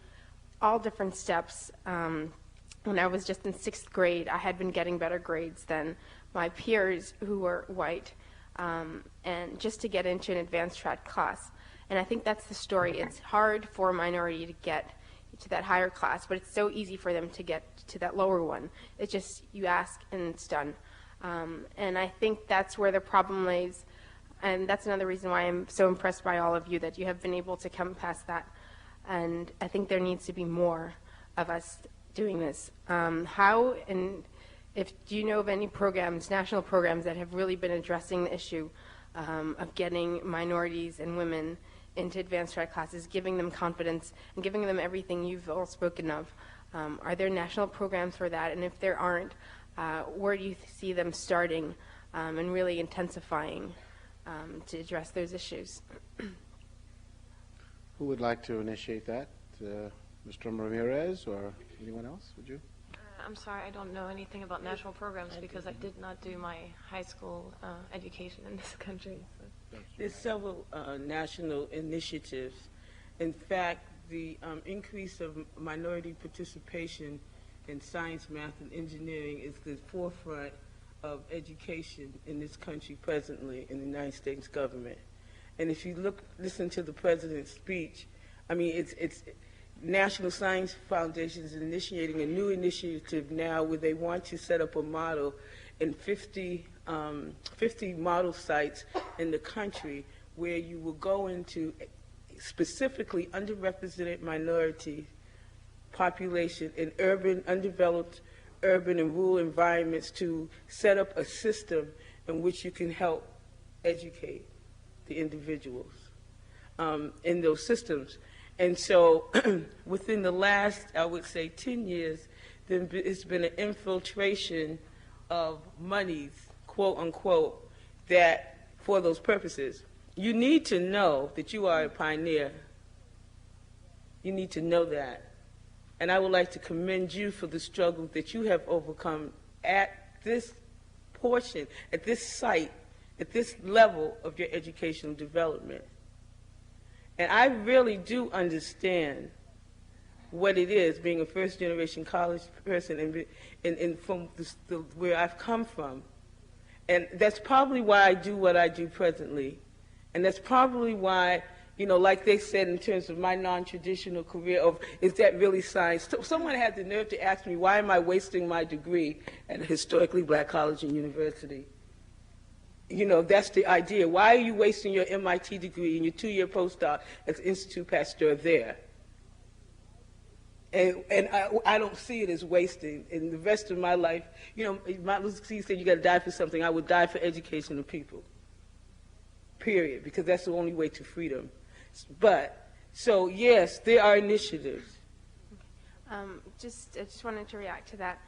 all different steps. When I was just in 6th grade, I had been getting better grades than my peers who were white, and just to get into an advanced track class. And I think that's the story. It's hard for a minority to get to that higher class, but it's so easy for them to get to that lower one. It's just, you ask and it's done. And I think that's where the problem lays. And that's another reason why I'm so impressed by all of you, that you have been able to come past that. And I think there needs to be more of us doing this. How, and do you know of any programs, national programs, that have really been addressing the issue of getting minorities and women into advanced track classes, giving them confidence, and giving them everything you've all spoken of? Are there national programs for that? And if there aren't, where do you see them starting and really intensifying to address those issues? Who would like to initiate that? Mr. Ramirez or anyone else? Would you? I'm sorry, I don't know anything about national programs because I did not do my high school education in this country. So. There's several national initiatives. In fact, the increase of minority participation in science, math, and engineering is the forefront of education in this country presently in the United States government. And if you listen to the president's speech, I mean, it's National Science Foundation is initiating a new initiative now where they want to set up a model in 50 model sites in the country where you will go into specifically underrepresented minority population in urban, undeveloped urban and rural environments to set up a system in which you can help educate the individuals in those systems. And so within the last, I would say, 10 years, it's been an infiltration of monies, quote unquote, that for those purposes. You need to know that you are a pioneer. You need to know that. And I would like to commend you for the struggle that you have overcome at this portion, at this site, at this level of your educational development. And I really do understand what it is being a first-generation college person and from where I've come from. And that's probably why I do what I do presently. And that's probably why, you know, like they said in terms of my non-traditional career of, is that really science? Someone had the nerve to ask me, why am I wasting my degree at a historically black college and university? You know, that's the idea. Why are you wasting your MIT degree and your 2-year postdoc at the Institut Pasteur there? And I don't see it as wasting. In the rest of my life, you know, Martin Luther King said you got to die for something. I would die for education of people, period, because that's the only way to freedom. But, so yes, there are initiatives. I just wanted to react to that.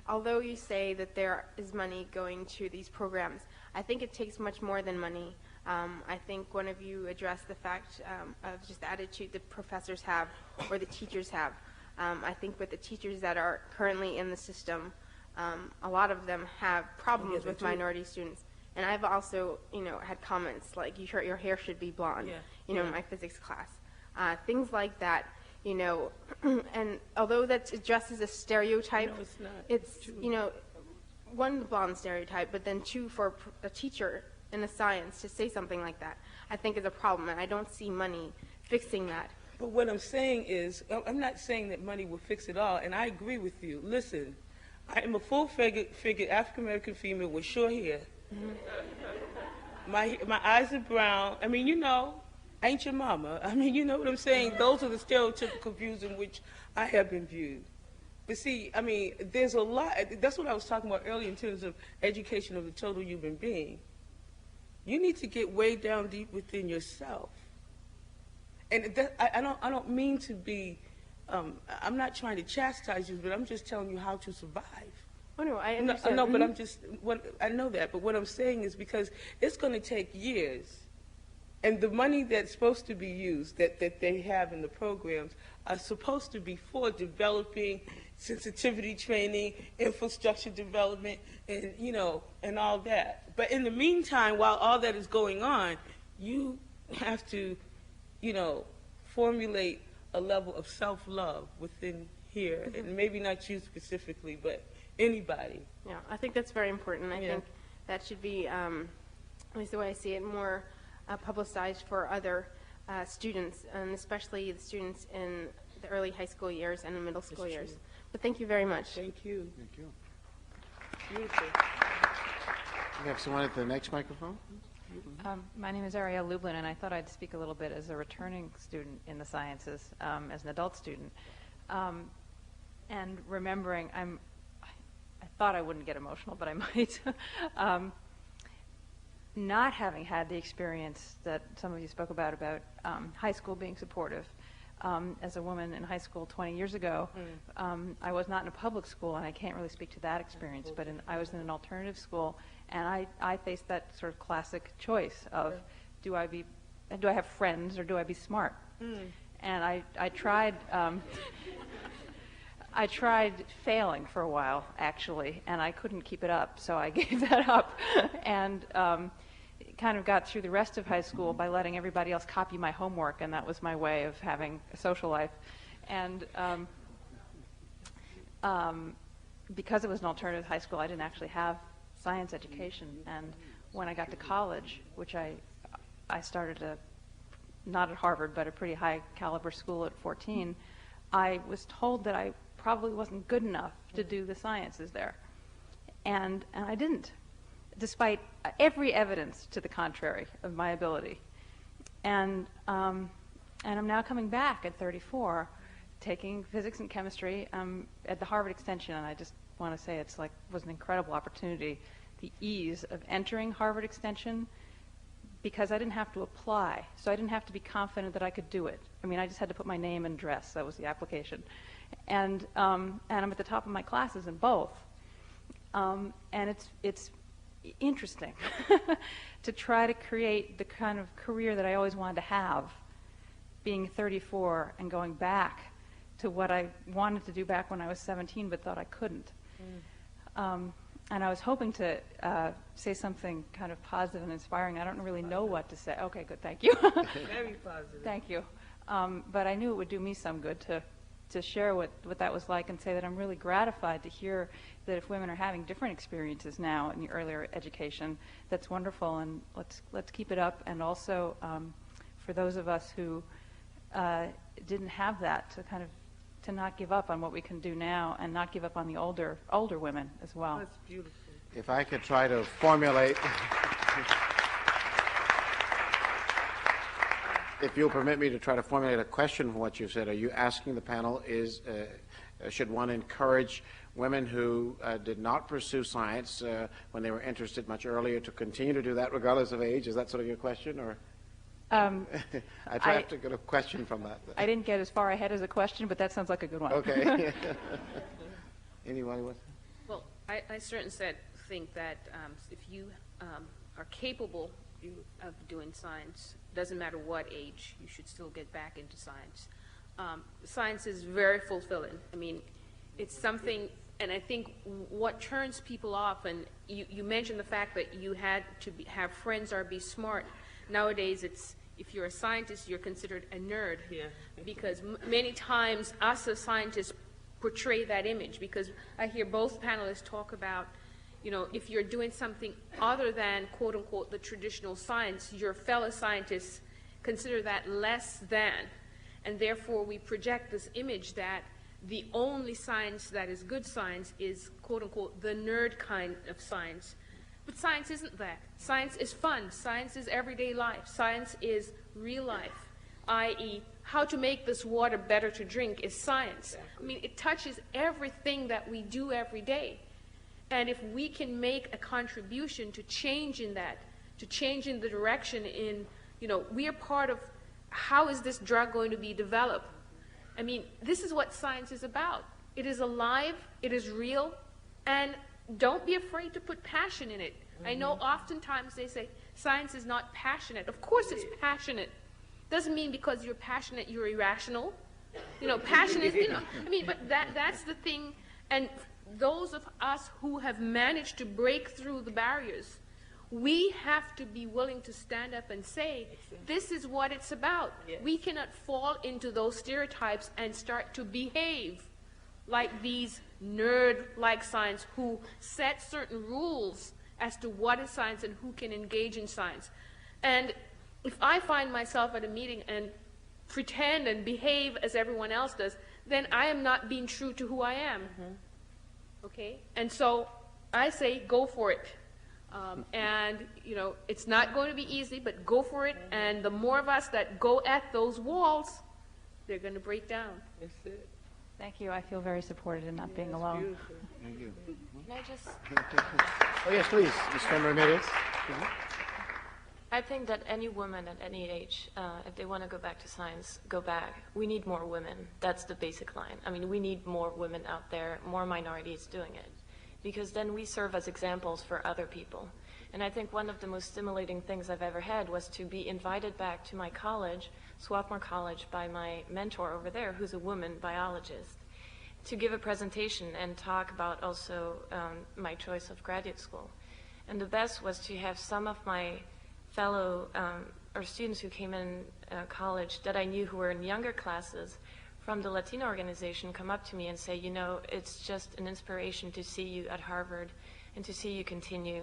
Although you say that there is money going to these programs, I think it takes much more than money. I think one of you addressed the fact of just the attitude that professors have or the teachers have. I think with the teachers that are currently in the system, a lot of them have problems with minority students. And I've also, you know, had comments like, your hair should be blonde, in my physics class. Things like that. You know, and although that's addressed as a stereotype, no, it's not. It's you know, one, the blonde stereotype, but then two, for a teacher in the science to say something like that, I think is a problem, and I don't see money fixing that. But what I'm saying is, I'm not saying that money will fix it all, and I agree with you. Listen, I am a full-figured African-American female with short hair. Mm-hmm. My eyes are brown. I mean, you know, ain't your mama. I mean, you know what I'm saying? Those are the stereotypical views in which I have been viewed. But see, I mean, there's a lot. That's what I was talking about earlier in terms of education of the total human being. You need to get way down deep within yourself. And I don't mean to be, I'm not trying to chastise you, but I'm just telling you how to survive. Oh, no, I understand. No, but I know that, but what I'm saying is because it's going to take years. And the money that's supposed to be used, that they have in the programs, are supposed to be for developing sensitivity training, infrastructure development, and, you know, and all that. But in the meantime, while all that is going on, you have to, you know, formulate a level of self-love within here, mm-hmm. and maybe not you specifically, but anybody. Yeah, I think that's very important. I think that should be, at least the way I see it, more publicized for other students, and especially the students in the early high school years and the middle school years. But thank you very much. Thank you. Thank you. Beautiful. We have someone at the next microphone. My name is Ariel Lublin, and I thought I'd speak a little bit as a returning student in the sciences, as an adult student. And remembering, I thought I wouldn't get emotional, but I might. Not having had the experience that some of you spoke about high school being supportive. As a woman in high school 20 years ago, I was not in a public school, and I can't really speak to that experience, but I was in an alternative school, and I faced that sort of classic choice of, do I have friends or do I be smart? And I tried I tried failing for a while, actually, and I couldn't keep it up, so I gave that up, and kind of got through the rest of high school by letting everybody else copy my homework, and that was my way of having a social life. And because it was an alternative high school, I didn't actually have science education, and when I got to college, which I started a not at Harvard, but a pretty high caliber school at 14, I was told that I probably wasn't good enough to do the sciences there. And I didn't, despite every evidence to the contrary of my ability. And I'm now coming back at 34, taking physics and chemistry at the Harvard Extension, and I just want to say was an incredible opportunity. The ease of entering Harvard Extension, because I didn't have to apply, so I didn't have to be confident that I could do it. I mean, I just had to put my name and address. That was the application. And I'm at the top of my classes in both. And it's interesting to try to create the kind of career that I always wanted to have, being 34 and going back to what I wanted to do back when I was 17 but thought I couldn't. And I was hoping to say something kind of positive and inspiring. I don't really know what to say. Okay, good, thank you. Very positive. Thank you. But I knew it would do me some good to share what that was like and say that I'm really gratified to hear that if women are having different experiences now in the earlier education, that's wonderful, and let's keep it up. And also for those of us who didn't have that, to not give up on what we can do now and not give up on the older women as well. That's beautiful. If I could try to formulate, if you'll permit me to try to formulate a question from what you said, are you asking the panel should one encourage women who did not pursue science when they were interested much earlier to continue to do that regardless of age? Is that sort of your question, or? I tried to get a question from that. I didn't get as far ahead as a question, but that sounds like a good one. Okay. Anyone with? Well, I certainly think that if you are capable of doing science, doesn't matter what age, you should still get back into science. Science is very fulfilling. I mean, it's something, and I think what turns people off, and you mentioned the fact that you had to have friends or be smart. Nowadays, if you're a scientist, you're considered a nerd. Yeah. Because many times us as scientists portray that image, because I hear both panelists talk about, if you're doing something other than, quote unquote, the traditional science, your fellow scientists consider that less than. And therefore, we project this image that the only science that is good science is, quote unquote, the nerd kind of science. But science isn't that. Science is fun. Science is everyday life. Science is real life, i.e., how to make this water better to drink is science. I mean, it touches everything that we do every day. And if we can make a contribution to changing that, to changing the direction in, we are part of how is this drug going to be developed. I mean, this is what science is about. It is alive, it is real, and don't be afraid to put passion in it. I know oftentimes they say science is not passionate. Of course it's passionate. Doesn't mean because you're passionate you're irrational. Passion is, but that's the thing. And those of us who have managed to break through the barriers, we have to be willing to stand up and say, this is what it's about. Yes. We cannot fall into those stereotypes and start to behave like these nerd-like science who set certain rules as to what is science and who can engage in science. And if I find myself at a meeting and pretend and behave as everyone else does, then I am not being true to who I am. Okay? And so I say, go for it. And, it's not going to be easy, but go for it. And the more of us that go at those walls, they're going to break down. That's it. Thank you. I feel very supported in not being alone. Beautiful. Thank you. Can I just... Oh, yes, please. Ms. Ramirez. I think that any woman at any age, if they want to go back to science, go back. We need more women. That's the basic line. I mean, we need more women out there, more minorities doing it, because then we serve as examples for other people. And I think one of the most stimulating things I've ever had was to be invited back to my college, Swarthmore College, by my mentor over there, who's a woman biologist, to give a presentation and talk about also my choice of graduate school. And the best was to have some of my fellow or students who came in college that I knew who were in younger classes from the Latino organization come up to me and say, it's just an inspiration to see you at Harvard and to see you continue,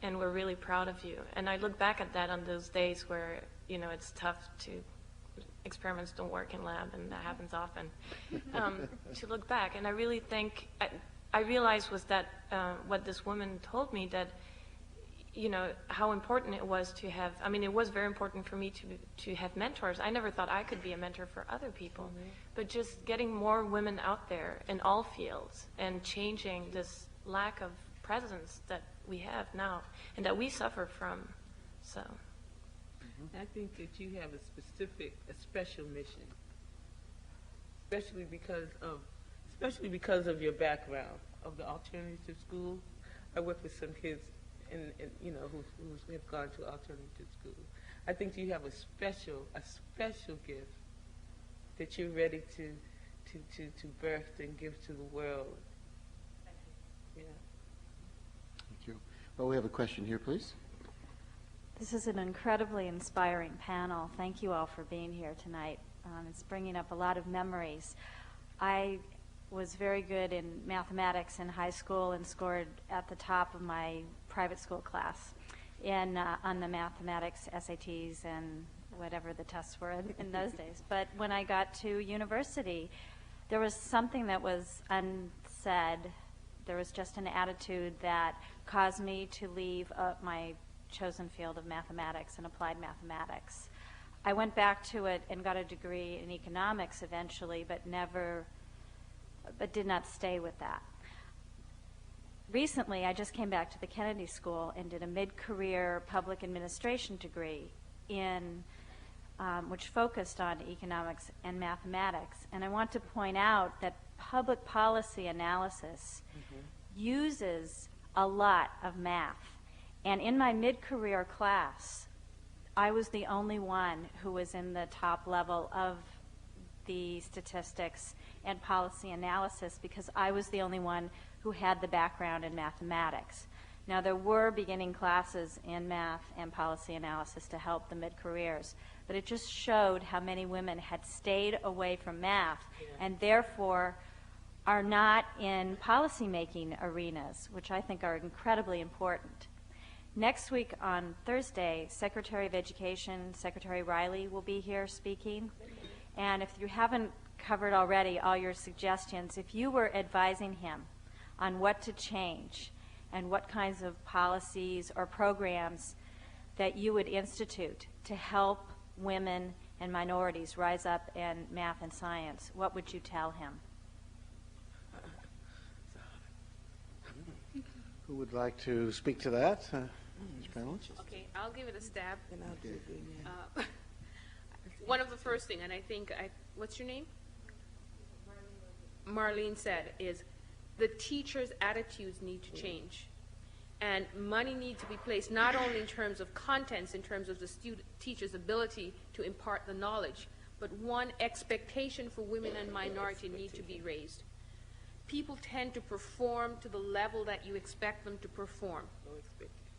and we're really proud of you. And I look back at that on those days where, it's tough to experiments don't work in lab, and that happens often, to look back. And I really think, I realized was that what this woman told me, that, you know, how important it was to have, I mean, it was very important for me to have mentors. I never thought I could be a mentor for other people, but just getting more women out there in all fields and changing this lack of presence that we have now and that we suffer from. So I think that you have a special mission, especially because of your background of the alternative school. I work with some kids who have gone to alternative school. I think you have a special gift that you're ready to birth and give to the world. Yeah. Thank you. Well, we have a question here, please. This is an incredibly inspiring panel. Thank you all for being here tonight. It's bringing up a lot of memories. I was very good in mathematics in high school and scored at the top of my private school class on the mathematics SATs and whatever the tests were in those days. But when I got to university, there was something that was unsaid. There was just an attitude that caused me to leave my chosen field of mathematics and applied mathematics. I went back to it and got a degree in economics eventually, but did not stay with that. Recently, I just came back to the Kennedy School and did a mid-career public administration degree which focused on economics and mathematics. And I want to point out that public policy analysis uses a lot of math. And in my mid-career class, I was the only one who was in the top level of the statistics and policy analysis because I was the only one who had the background in mathematics. Now, there were beginning classes in math and policy analysis to help the mid-careers, but it just showed how many women had stayed away from math and therefore are not in policy-making arenas, which I think are incredibly important. Next week on Thursday, Secretary of Education, Secretary Riley, will be here speaking. And if you haven't covered already all your suggestions, if you were advising him on what to change and what kinds of policies or programs that you would institute to help women and minorities rise up in math and science, what would you tell him? Who would like to speak to that? Okay, I'll give it a stab. And I'll do it. One of the first thing, and I think, what's your name? Marlene said, is the teachers' attitudes need to change. And money needs to be placed not only in terms of contents, in terms of the teacher's ability to impart the knowledge, but one expectation for women and minority need to be raised. People tend to perform to the level that you expect them to perform.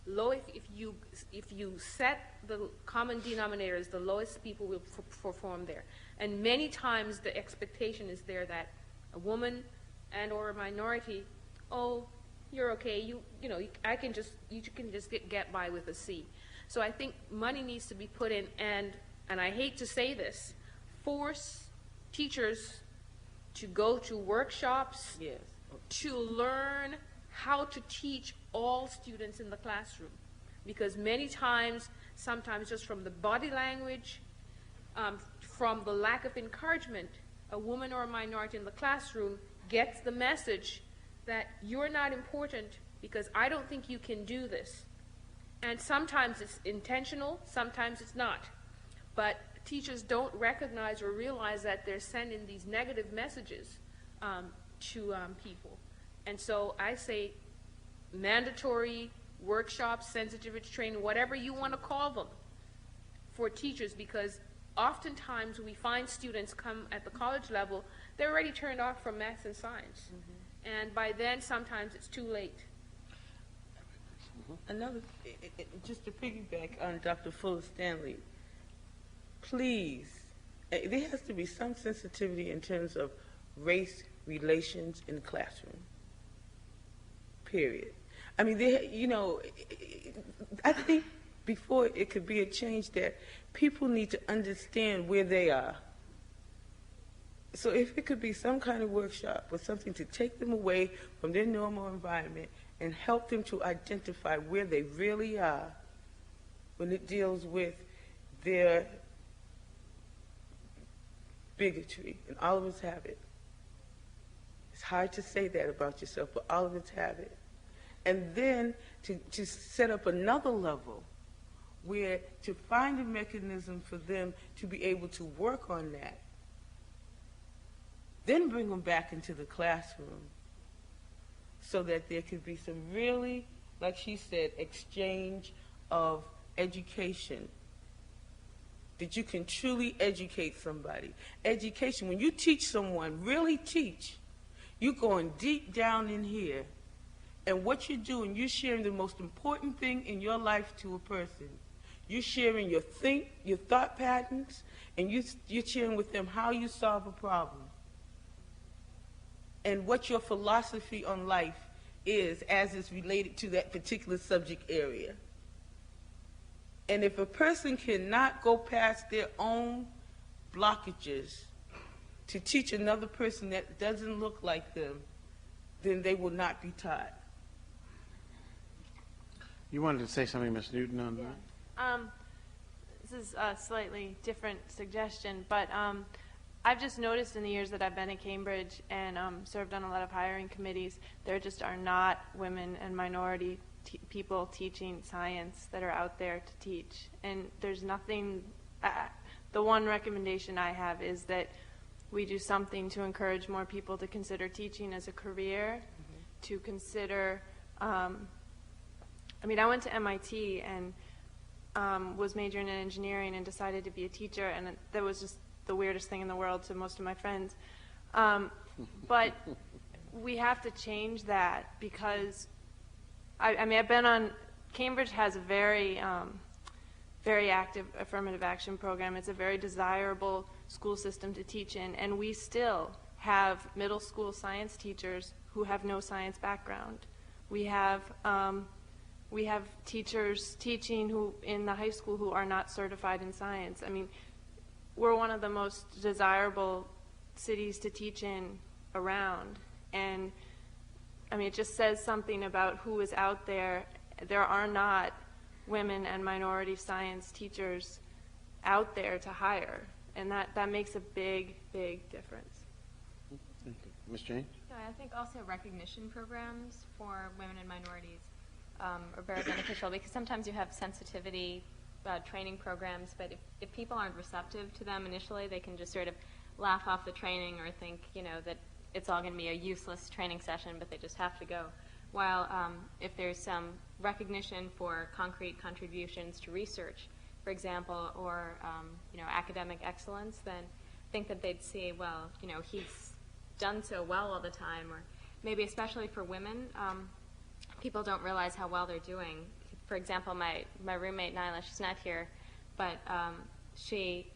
If you set the common denominator as the lowest, people will perform there. And many times the expectation is there that a woman and or a minority, oh, you're okay, you can just get by with a C. So I think money needs to be put in, and I hate to say this, force teachers to go to workshops, to learn how to teach all students in the classroom. Because many times, sometimes just from the body language, from the lack of encouragement, a woman or a minority in the classroom gets the message that you're not important because I don't think you can do this. And sometimes it's intentional, sometimes it's not. But teachers don't recognize or realize that they're sending these negative messages to people. And so I say mandatory workshops, sensitivity training, whatever you want to call them, for teachers, because oftentimes we find students come at the college level, they're already turned off from math and science. And by then, sometimes it's too late. Just to piggyback on Dr. Fuller Stanley, please, there has to be some sensitivity in terms of race relations in the classroom, period. I mean, I think before it could be a change that people need to understand where they are So if it could be some kind of workshop or something to take them away from their normal environment and help them to identify where they really are when it deals with their bigotry, and all of us have it. It's hard to say that about yourself, but all of us have it. And then to set up another level where to find a mechanism for them to be able to work on that, then bring them back into the classroom so that there could be some really, like she said, exchange of education, that you can truly educate somebody. Education, when you teach someone, really teach, you're going deep down in here, and what you're doing, you're sharing the most important thing in your life to a person. You're sharing your thought patterns, and you're sharing with them how you solve a problem and what your philosophy on life is as it's related to that particular subject area. And if a person cannot go past their own blockages to teach another person that doesn't look like them, then they will not be taught. You wanted to say something, Ms. Newton, on that? This is a slightly different suggestion, but I've just noticed in the years that I've been at Cambridge and served on a lot of hiring committees, there just are not women and minority people teaching science that are out there to teach. And there's nothing, the one recommendation I have is that we do something to encourage more people to consider teaching as a career, to consider, I went to MIT and was majoring in engineering and decided to be a teacher, and that was just the weirdest thing in the world to most of my friends. But we have to change that because, I've been on, Cambridge has a very, very active affirmative action program. It's a very desirable school system to teach in, and we still have middle school science teachers who have no science background. We have teachers teaching who in the high school who are not certified in science. We're one of the most desirable cities to teach in around, and it just says something about who is out there. There are not women and minority science teachers out there to hire, and that makes a big, big difference. Thank you. Ms. James? Yeah, I think also recognition programs for women and minorities are very beneficial because sometimes you have sensitivity training programs, but if people aren't receptive to them initially, they can just sort of laugh off the training or think, that it's all going to be a useless training session, but they just have to go. While if there's some recognition for concrete contributions to research, for example, or academic excellence, then I think that they'd see, well, he's done so well all the time, or maybe especially for women, people don't realize how well they're doing. For example, my roommate, Nyla, she's not here, but she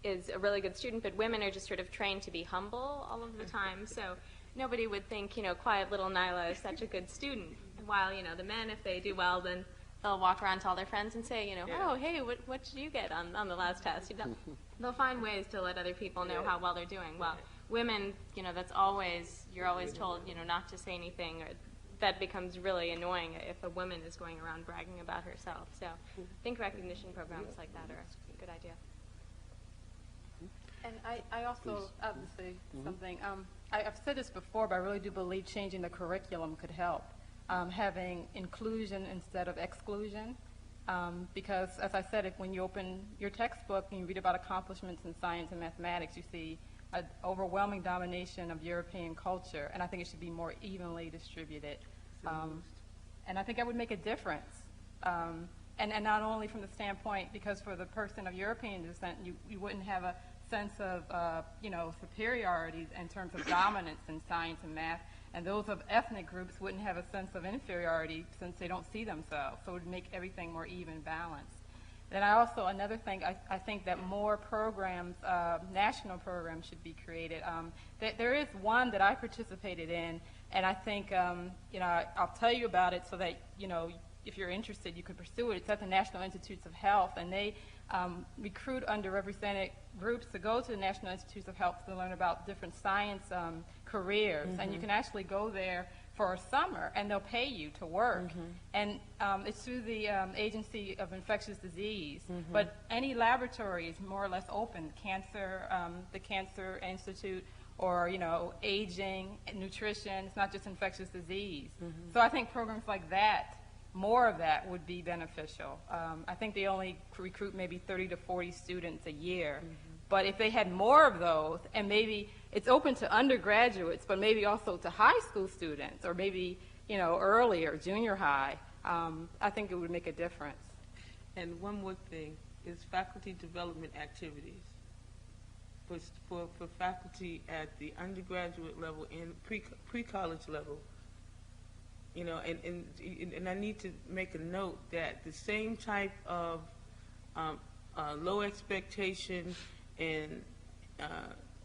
is a really good student, but women are just sort of trained to be humble all of the time, so nobody would think, quiet little Nyla is such a good student. While, the men, if they do well, then they'll walk around to all their friends and say, oh, hey, what did you get on the last test? They'll find ways to let other people know how well they're doing. Well, women, that's always, you're always told, not to say anything, or that becomes really annoying if a woman is going around bragging about herself. So I think recognition programs like that are a good idea. And I also, obviously, something, I've said this before, but I really do believe changing the curriculum could help. Having inclusion instead of exclusion. Because, as I said, when you open your textbook and you read about accomplishments in science and mathematics, you see an overwhelming domination of European culture, and I think it should be more evenly distributed. And I think that would make a difference. And not only from the standpoint, because for the person of European descent, you wouldn't have a sense of, superiority in terms of dominance in science and math, and those of ethnic groups wouldn't have a sense of inferiority since they don't see themselves. So it would make everything more even balanced. Then another thing, I think that more programs, national programs should be created. There is one that I participated in, and I think, I'll tell you about it so that, if you're interested, you could pursue it. It's at the National Institutes of Health, and they recruit underrepresented groups to go to the National Institutes of Health to learn about different science careers. And you can actually go there for a summer, and they'll pay you to work. And it's through the Agency of Infectious Disease. But any laboratory is more or less open. Cancer, the Cancer Institute, or, aging, nutrition. It's not just infectious disease. So I think programs like that, more of that would be beneficial. I think they only recruit maybe 30 to 40 students a year. But if they had more of those, and maybe it's open to undergraduates, but maybe also to high school students, or maybe, earlier, junior high, I think it would make a difference. And one more thing is faculty development activities for faculty at the undergraduate level and pre-college level. And I need to make a note that the same type of low expectation and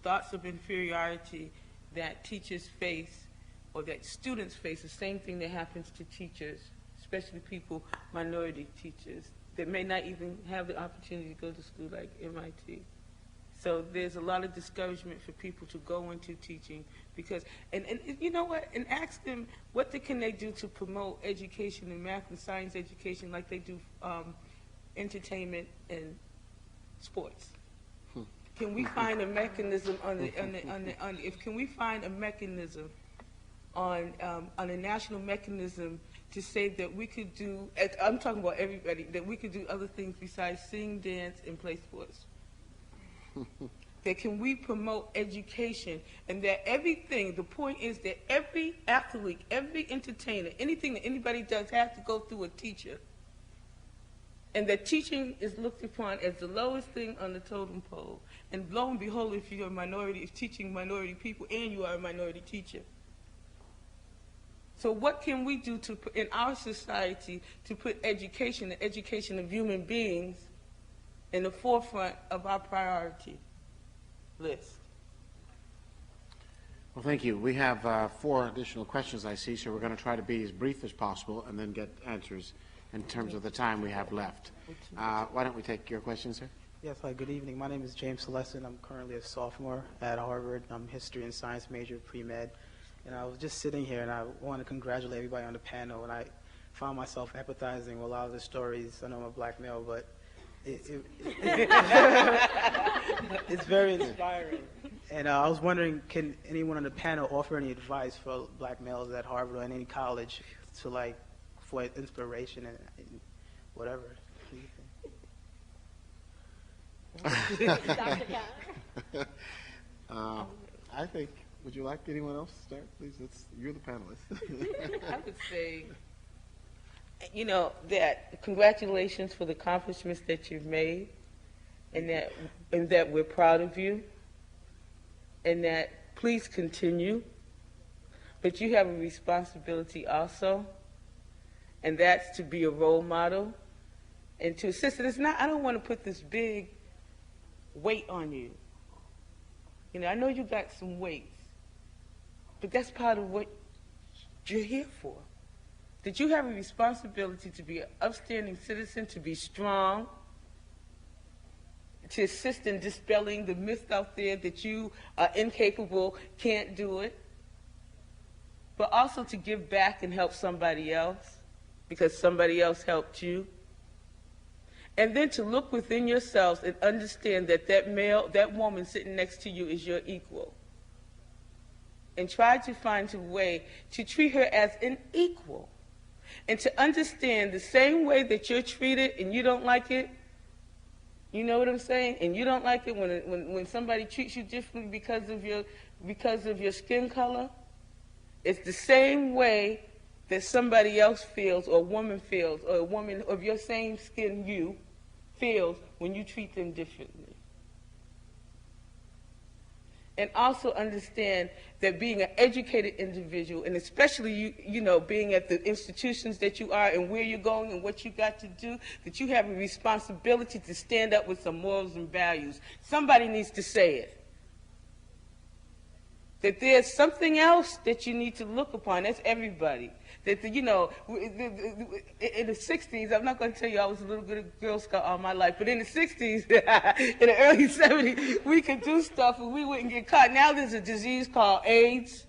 thoughts of inferiority that teachers face, or that students face, the same thing that happens to teachers, especially minority teachers, that may not even have the opportunity to go to school like MIT. So there's a lot of discouragement for people to go into teaching because, and you know what, and ask them what can they do to promote education in math and science education like they do entertainment and sports. Can we find a mechanism can we find a mechanism on a national mechanism to say that we could do, I'm talking about everybody, that we could do other things besides sing, dance, and play sports? That can we promote education, and that everything, the point is that every athlete, every entertainer, anything that anybody does has to go through a teacher. And that teaching is looked upon as the lowest thing on the totem pole. And lo and behold, if you're a minority, if teaching minority people and you are a minority teacher. So what can we do in our society to put education, the education of human beings, in the forefront of our priority list? Well, thank you. We have 4 additional questions, I see, so we're going to try to be as brief as possible and then get answers in terms of the time we have left. Why don't we take your question, sir? Yes, hi, good evening. My name is James Celestin. I'm currently a sophomore at Harvard. I'm history and science major, pre-med. And I was just sitting here, and I want to congratulate everybody on the panel, and I found myself empathizing with a lot of the stories. I know I'm a black male, but it's very inspiring. And I was wondering, can anyone on the panel offer any advice for black males at Harvard or in any college for inspiration and whatever? I think, would you like anyone else to start? Please, you're the panelist. I would say, that congratulations for the accomplishments that you've made, and that we're proud of you, and that please continue. But you have a responsibility also, and that's to be a role model and to assist. And I don't want to put this big weight on you. I know you got some weights, but that's part of what you're here for. That you have a responsibility to be an upstanding citizen, to be strong, to assist in dispelling the myth out there that you are incapable, can't do it, but also to give back and help somebody else because somebody else helped you. And then to look within yourselves and understand that that woman sitting next to you is your equal. And try to find a way to treat her as an equal. And to understand the same way that you're treated and you don't like it, you know what I'm saying? And you don't like it when somebody treats you differently because of your skin color. It's the same way that somebody else feels, or a woman feels, or a woman of your same skin, you, feels when you treat them differently. And also understand that being an educated individual, and especially you being at the institutions that you are and where you're going and what you got to do, that you have a responsibility to stand up with some morals and values. Somebody needs to say it. that there's something else that you need to look upon. That's everybody. That, you know, in the 60s, I'm not going to tell you I was a little good Girl Scout all my life, but in the 60s, in the early 70s, we could do stuff and we wouldn't get caught. Now there's a disease called AIDS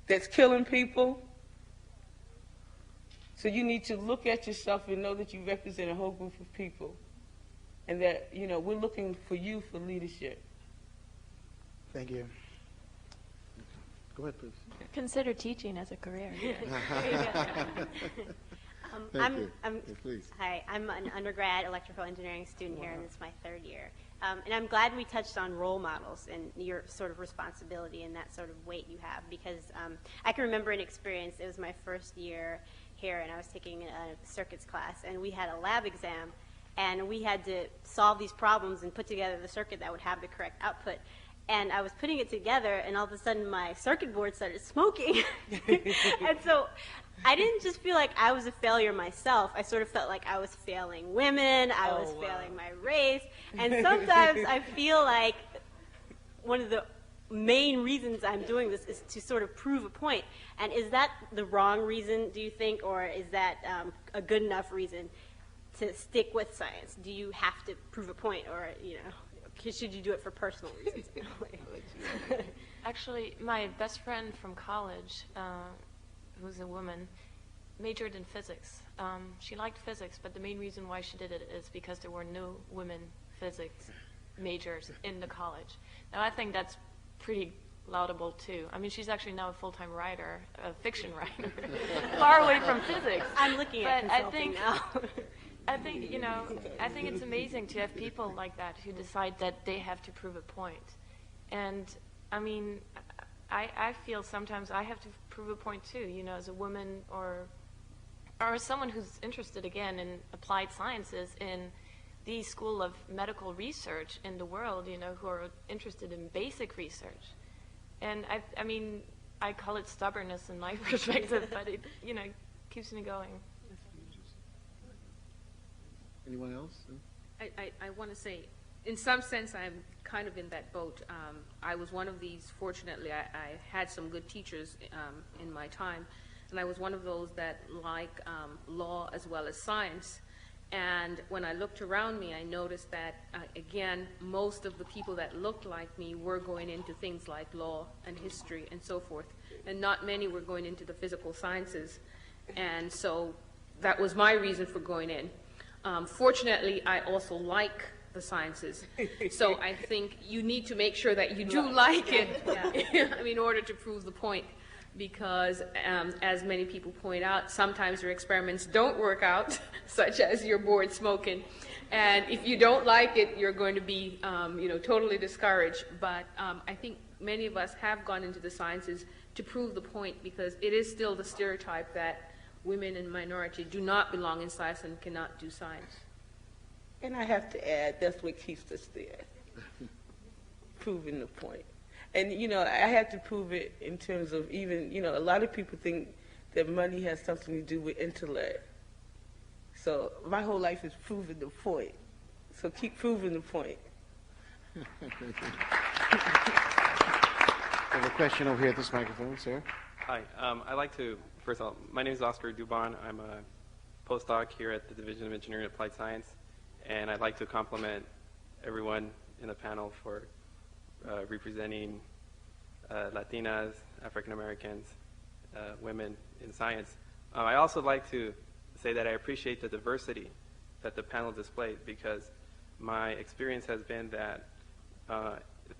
that's killing people. So you need to look at yourself and know that you represent a whole group of people. And that, you know, we're looking for you for leadership. Thank you. Go ahead, please. Consider teaching as a career. Thank you. Please. Hi, I'm an undergrad electrical engineering student here, and it's my third year. And I'm glad we touched on role models and your sort of responsibility and that sort of weight you have, because I can remember an experience. It was my first year here, and I was taking a circuits class, and we had a lab exam, and we had to solve these problems and put together the circuit that would have the correct output. And I was putting it together, and all of a sudden my circuit board started smoking. And so I didn't just feel like I was a failure myself. I sort of felt like I was failing women, I was failing my race. And sometimes I feel like one of the main reasons I'm doing this is to sort of prove a point. And is that the wrong reason, do you think, or is that a good enough reason to stick with science? Do you have to prove a point, or, you know, should you do it for personal reasons? Actually, my best friend from college, who's a woman, majored in physics. She liked physics, but the main reason why she did it is because there were no women physics majors in the college. Now, I think that's pretty laudable, too. I mean, she's actually now a full-time writer, a fiction writer, far away from physics. I'm looking at consulting now. I think, you know, I think it's amazing to have people like that who decide that they have to prove a point. And, I mean, I feel sometimes I have to prove a point too, you know, as a woman or as someone who's interested, again, in applied sciences, in the school of medical research in the world, you know, who are interested in basic research. And, I mean, I call it stubbornness in my perspective, but it, you know, keeps me going. Anyone else? I want to say, in some sense, I'm kind of in that boat. I was one of these, fortunately, I had some good teachers in my time, and I was one of those that like law as well as science. And when I looked around me, I noticed that, again, most of the people that looked like me were going into things like law and history and so forth, and not many were going into the physical sciences. And so that was my reason for going in. Fortunately, I also like the sciences, so I think you need to make sure that you do like it in order to prove the point, because as many people point out, sometimes your experiments don't work out, such as your board smoking, and if you don't like it, you're going to be totally discouraged. But I think many of us have gone into the sciences to prove the point, because it is still the stereotype that women and minorities do not belong in science and cannot do science. And I have to add, that's what keeps us there, proving the point. And, you know, I have to prove it in terms of even, you know, a lot of people think that money has something to do with intellect. So my whole life is proving the point. So keep proving the point. We have a question over here at this microphone, sir. Hi. I'd like to, first of all, my name is Oscar Dubon. I'm a postdoc here at the Division of Engineering and Applied Science, and I'd like to compliment everyone in the panel for representing Latinas, African Americans, women in science. I also like to say that I appreciate the diversity that the panel displayed, because my experience has been that,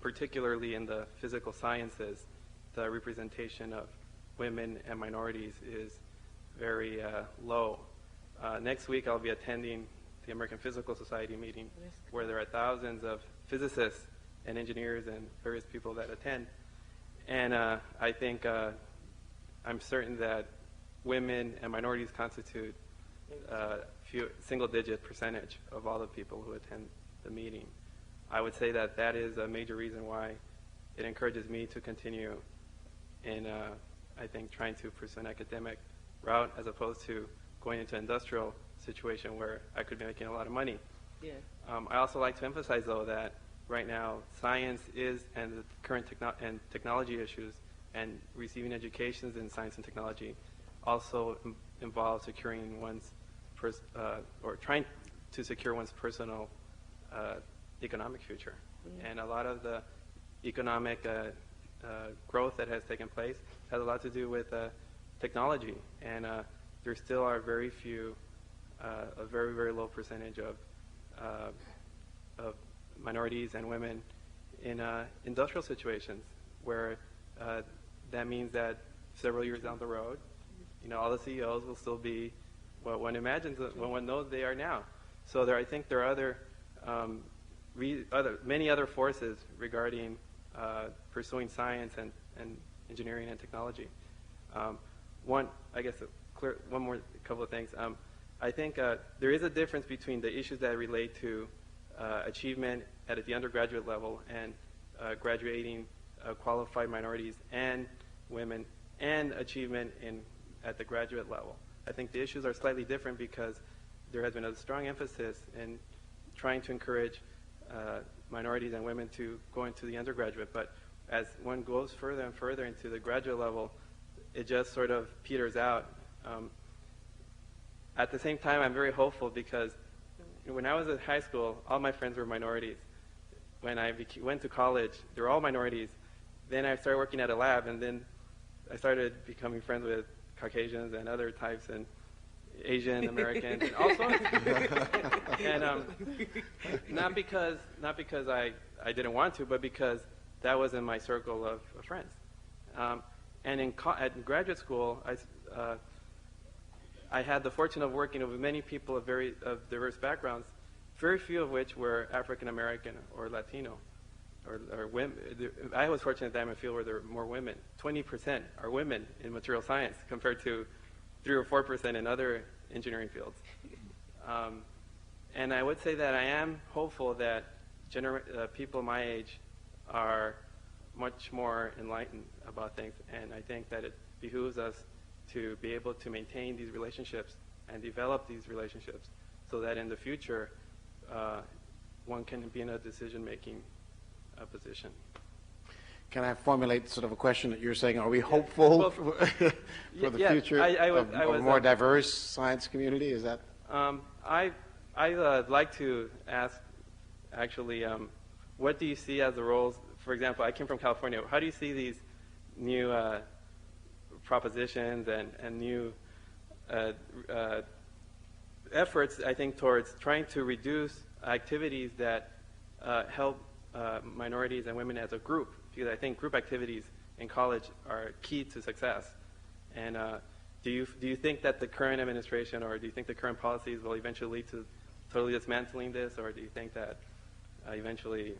particularly in the physical sciences, the representation of women and minorities is very low. Next week I'll be attending the American Physical Society meeting, where there are thousands of physicists and engineers and various people that attend. And I think I'm certain that women and minorities constitute single-digit percentage of all the people who attend the meeting. I would say that that is a major reason why it encourages me to continue in, I think, trying to pursue an academic route as opposed to going into an industrial situation where I could be making a lot of money. Yeah. I also like to emphasize, though, that right now, science is, and the current technology issues, and receiving educations in science and technology also involve securing one's, or trying to secure one's personal economic future. And a lot of the economic growth that has taken place has a lot to do with technology. And there still are very few, a very, very low percentage of minorities and women in industrial situations where that means that several years down the road, all the CEOs will still be what one imagines, what one knows they are now. So I think there are many other forces regarding pursuing science and engineering and technology. One more couple of things. I think there is a difference between the issues that relate to achievement at the undergraduate level and graduating qualified minorities and women, and achievement at the graduate level. I think the issues are slightly different because there has been a strong emphasis in trying to encourage minorities and women to go into the undergraduate. But as one goes further and further into the graduate level, it just sort of peters out. At the same time, I'm very hopeful because when I was in high school, all my friends were minorities. When I went to college, they were all minorities. Then I started working at a lab, and then I started becoming friends with Caucasians and other types, and Asian Americans, and all sorts. And not because I didn't want to, but because that was in my circle of friends. And at graduate school, I had the fortune of working with many people of diverse backgrounds, very few of which were African American or Latino, or women. I was fortunate that I'm in a field where there were more women. 20% are women in material science compared to 3 or 4% in other engineering fields. And I would say that I am hopeful that people my age are much more enlightened about things, and I think that it behooves us to be able to maintain these relationships and develop these relationships so that in the future one can be in a decision-making position. Can I formulate sort of a question that you're saying, are we hopeful for the future of a more diverse science community? Is that? I'd like to ask, actually, what do you see as the roles? For example, I came from California. How do you see these new propositions and new efforts, I think, towards trying to reduce activities that help minorities and women as a group? Because I think group activities in college are key to success. And do you think that the current administration, or do you think the current policies will eventually lead to totally dismantling this, or do you think that eventually,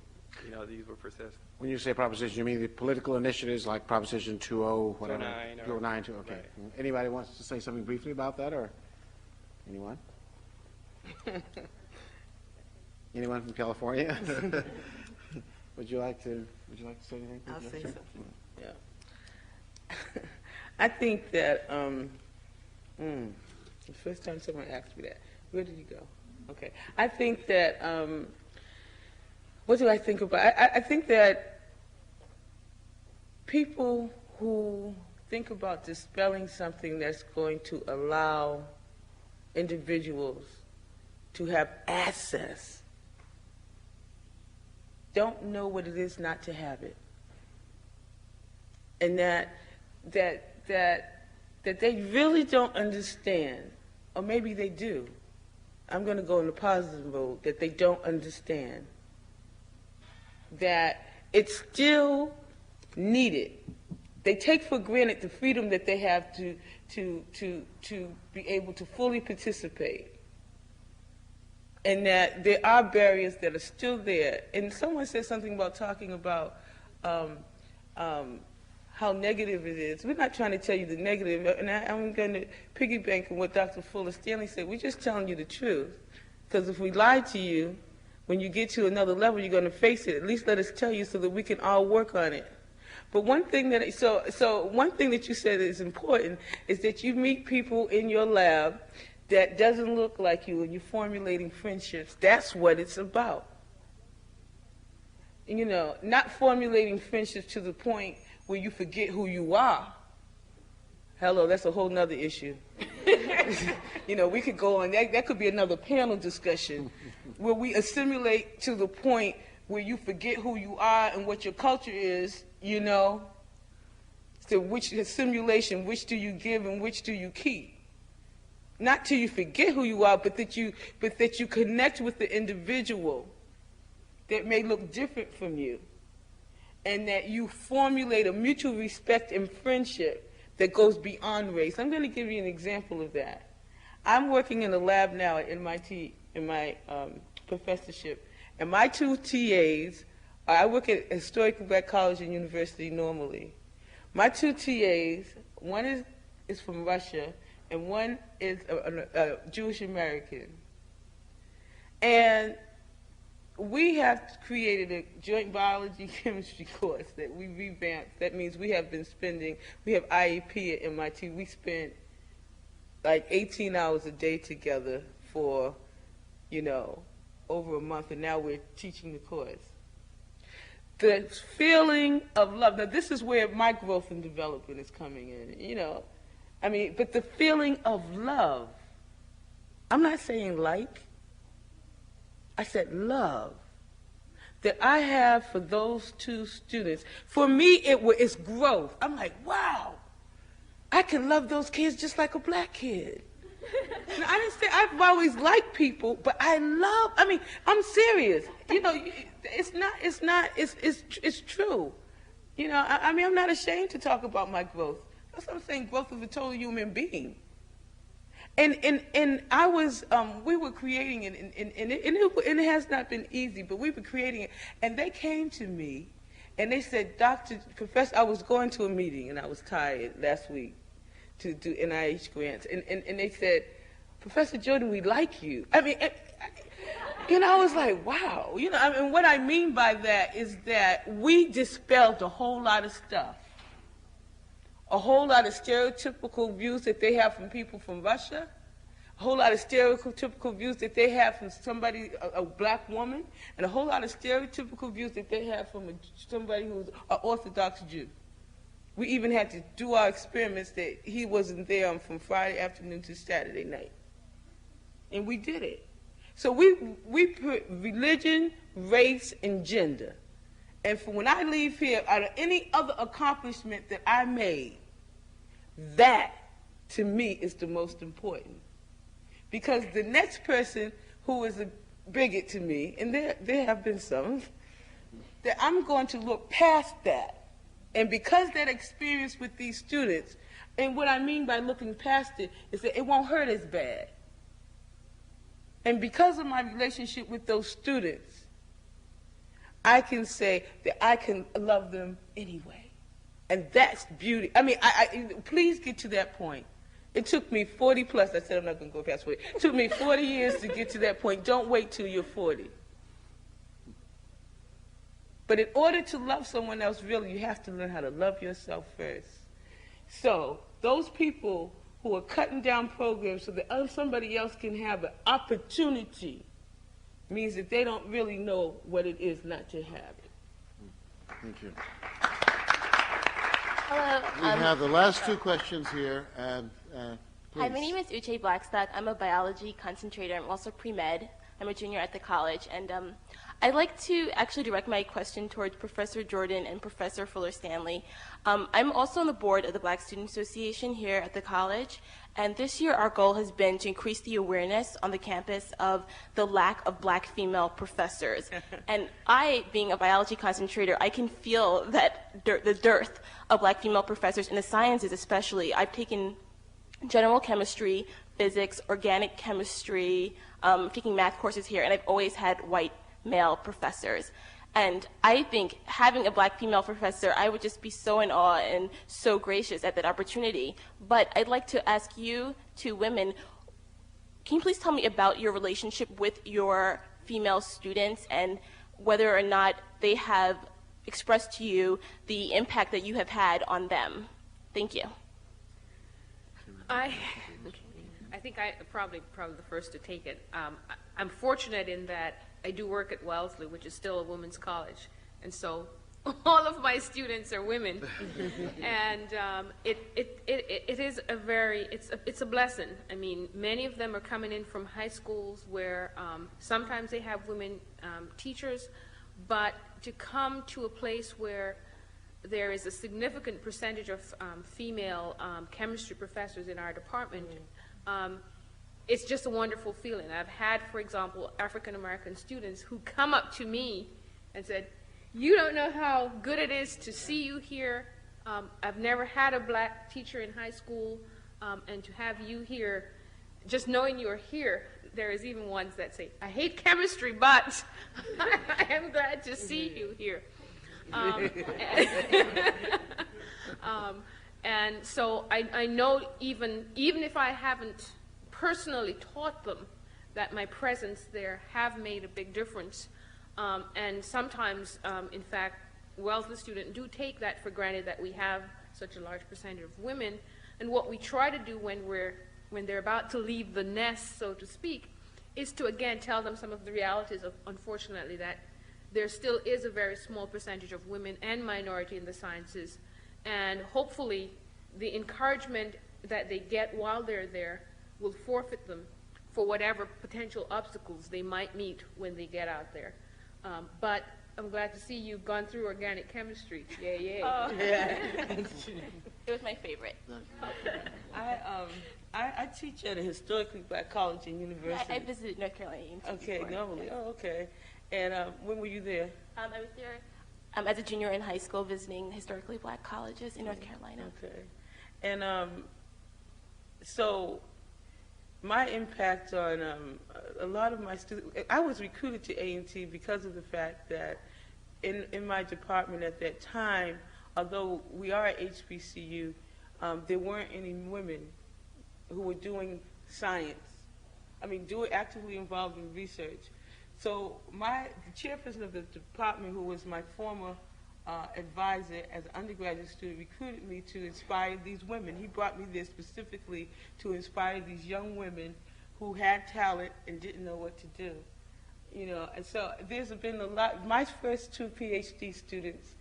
these will persist? When you say proposition, you mean the political initiatives like Proposition 2.0, whatever? 209. 209, okay. Right. Anybody wants to say something briefly about that, or anyone? Anyone from California? Would you like to say anything? I'll say something. Yeah. I think that the first time someone asked me that, where did you go? Okay. I think that what do I think about? I think that people who think about dispelling something that's going to allow individuals to have access don't know what it is not to have it, and that they really don't understand, or maybe they do. I'm going to go in the positive mode, that they don't understand that it's still needed. They take for granted the freedom that they have to be able to fully participate, and that there are barriers that are still there. And someone said something about talking about how negative it is. We're not trying to tell you the negative, and I'm going to piggyback on what Dr. Fuller Stanley said. We're just telling you the truth, because if we lie to you, when you get to another level, you're going to face it. At least let us tell you so that we can all work on it. But one thing that one thing that you said is important is that you meet people in your lab that doesn't look like you, and you're formulating friendships. That's what it's about. you know, not formulating friendships to the point where you forget who you are. Hello, that's a whole nother issue. You know, we could go on, that could be another panel discussion, where we assimilate to the point where you forget who you are and what your culture is, you know. So which assimilation, which do you give and which do you keep? Not till you forget who you are, but that you connect with the individual that may look different from you, and that you formulate a mutual respect and friendship that goes beyond race. I'm going to give you an example of that. I'm working in a lab now at MIT in my professorship, and my two TAs, I work at Historically Black College and University normally. My two TAs, one is from Russia, and one is a Jewish American. And we have created a joint biology chemistry course that we revamped. That means we have IEP at MIT. We spent like 18 hours a day together for, you know, over a month, and now we're teaching the course. The feeling of love, now this is where my growth and development is coming in, you know. I mean, but the feeling of love, I'm not saying like, I said love, that I have for those two students. For me, it's growth. I'm like, wow, I can love those kids just like a black kid. Now, I didn't say I've always liked people, but I'm serious. You know, it's true. You know, I mean, I'm not ashamed to talk about my growth. That's what I'm saying, growth of a total human being. And I was, we were creating it, and it has not been easy, but we were creating it. And they came to me, and they said, Professor, I was going to a meeting, and I was tired last week to do NIH grants. And they said, Professor Jordan, we like you. I mean, you know, I was like, wow. You know, I mean, what I mean by that is that we dispelled a whole lot of stuff. A whole lot of stereotypical views that they have from people from Russia, a whole lot of stereotypical views that they have from somebody, a black woman, and a whole lot of stereotypical views that they have from somebody who's an Orthodox Jew. We even had to do our experiments that he wasn't there from Friday afternoon to Saturday night. And we did it. So we put religion, race, and gender. And for when I leave here, out of any other accomplishment that I made, that, to me, is the most important. Because the next person who is a bigot to me, and there have been some, that I'm going to look past that. And because that experience with these students, and what I mean by looking past it, is that it won't hurt as bad. And because of my relationship with those students, I can say that I can love them anyway. And that's beauty. I mean, please get to that point. It took me 40 plus. I said I'm not going to go past 40. It took me 40 years to get to that point. Don't wait till you're 40. But in order to love someone else really, you have to learn how to love yourself first. So those people who are cutting down programs so that somebody else can have an opportunity means that they don't really know what it is not to have it. Thank you. Hello. We have the last two questions here, and please. Hi, my name is Uche Blackstock. I'm a biology concentrator. I'm also pre-med. I'm a junior at the college, and I'd like to actually direct my question towards Professor Jordan and Professor Fuller Stanley. I'm also on the board of the Black Student Association here at the college, and this year our goal has been to increase the awareness on the campus of the lack of black female professors. And I, being a biology concentrator, I can feel that the dearth of black female professors in the sciences especially. I've taken general chemistry, physics, organic chemistry, taking math courses here, and I've always had white male professors. And I think having a black female professor, I would just be so in awe and so gracious at that opportunity. But I'd like to ask you two women, can you please tell me about your relationship with your female students and whether or not they have expressed to you the impact that you have had on them? Thank you. I think I'm probably the first to take it. I'm fortunate in that I do work at Wellesley, which is still a women's college, And so all of my students are women. And it is it's a blessing. I mean, many of them are coming in from high schools where sometimes they have women teachers, but to come to a place where there is a significant percentage of female chemistry professors in our department, it's just a wonderful feeling. I've had, for example, African American students who come up to me and said, "You don't know how good it is to see you here. I've never had a black teacher in high school, and to have you here, just knowing you're here." There is even ones that say, "I hate chemistry, but I am glad to see you here." And so I know even if I haven't personally taught them, that my presence there have made a big difference. And sometimes, in fact, Wellesley students do take that for granted, that we have such a large percentage of women. And what we try to do when they're about to leave the nest, so to speak, is to again tell them some of the realities of, unfortunately, that there still is a very small percentage of women and minority in the sciences. And hopefully the encouragement that they get while they're there will forfeit them for whatever potential obstacles they might meet when they get out there. But I'm glad to see you've gone through organic chemistry. Yay, yay. Oh. Yeah. It was my favorite. I teach at a historically black college and university. I visited North Carolina. Okay, before. normally. Oh, okay. And when were you there? I was there as a junior in high school, visiting historically black colleges in North Carolina. Okay. And so my impact on a lot of my students, I was recruited to A&T because of the fact that in my department at that time, although we are at HBCU, there weren't any women who were doing science. I mean, actively involved in research. So the chairperson of the department, who was my former advisor as an undergraduate student, recruited me to inspire these women. He brought me there specifically to inspire these young women who had talent and didn't know what to do. You know, and so there's been a lot. My first two PhD students,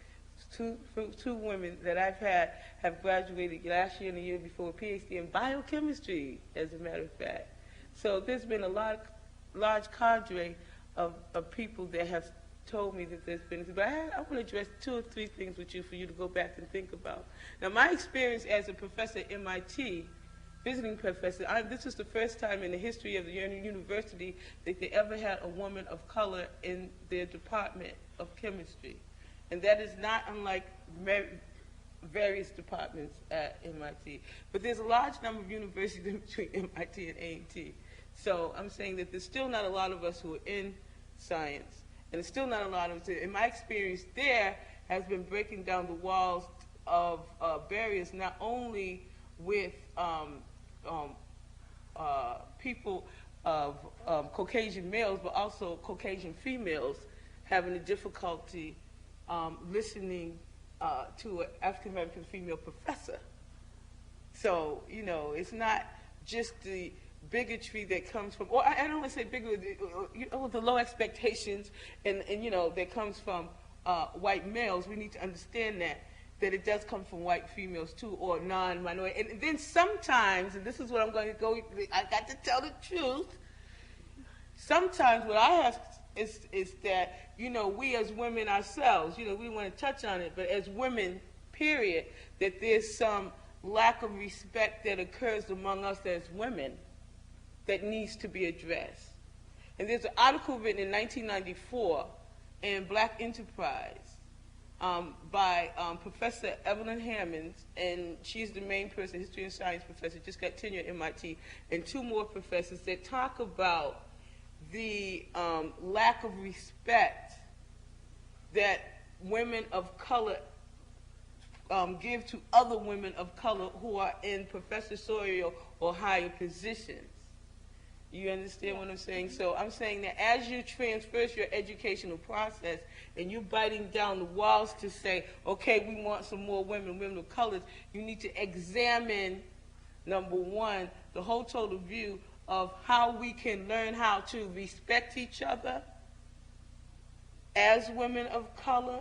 two women that I've had, have graduated last year and the year before with PhD in biochemistry, as a matter of fact. So there's been a large cadre of people that have told me that there's been, but I want to address 2 or 3 things with you for you to go back and think about. Now, my experience as a professor at MIT, visiting professor, this was the first time in the history of the university that they ever had a woman of color in their department of chemistry. And that is not unlike various departments at MIT. But there's a large number of universities between MIT and A&T. So I'm saying that there's still not a lot of us who are in science. And there's still not a lot of us. And my experience there has been breaking down the walls of barriers, not only with people of Caucasian males, but also Caucasian females having a difficulty listening to an African-American female professor. So, you know, it's not just the bigotry that comes from, or I don't want to say bigotry, the low expectations and you know, that comes from white males. We need to understand that it does come from white females too, or non-minority. And then sometimes, and this is what I'm going to go, I got to tell the truth, sometimes what I have is that, you know, we as women ourselves, you know, we want to touch on it, but as women, period, that there's some lack of respect that occurs among us as women that needs to be addressed. And there's an article written in 1994 in Black Enterprise by Professor Evelyn Hammonds, and she's the main person, history and science professor, just got tenure at MIT, and 2 more professors that talk about the lack of respect that women of color give to other women of color who are in professorial or higher positions. You understand what I'm saying? So I'm saying that as you transverse your educational process and you're biting down the walls to say, okay, we want some more women of colors, you need to examine, number 1, the whole total view of how we can learn how to respect each other as women of color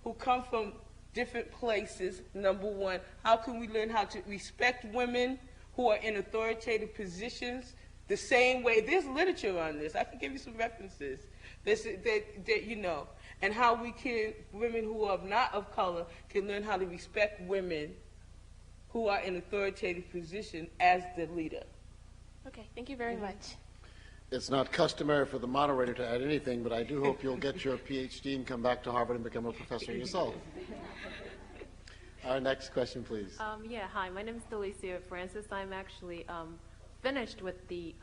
who come from different places, number one? How can we learn how to respect women who are in authoritative positions the same way? There's literature on this. I can give you some references. And how women who are not of color can learn how to respect women who are in authoritative position as the leader. Okay, thank you very much. It's not customary for the moderator to add anything, but I do hope you'll get your PhD and come back to Harvard and become a professor yourself. Our next question, please. Hi, my name is Delicia Francis. I'm actually finished with the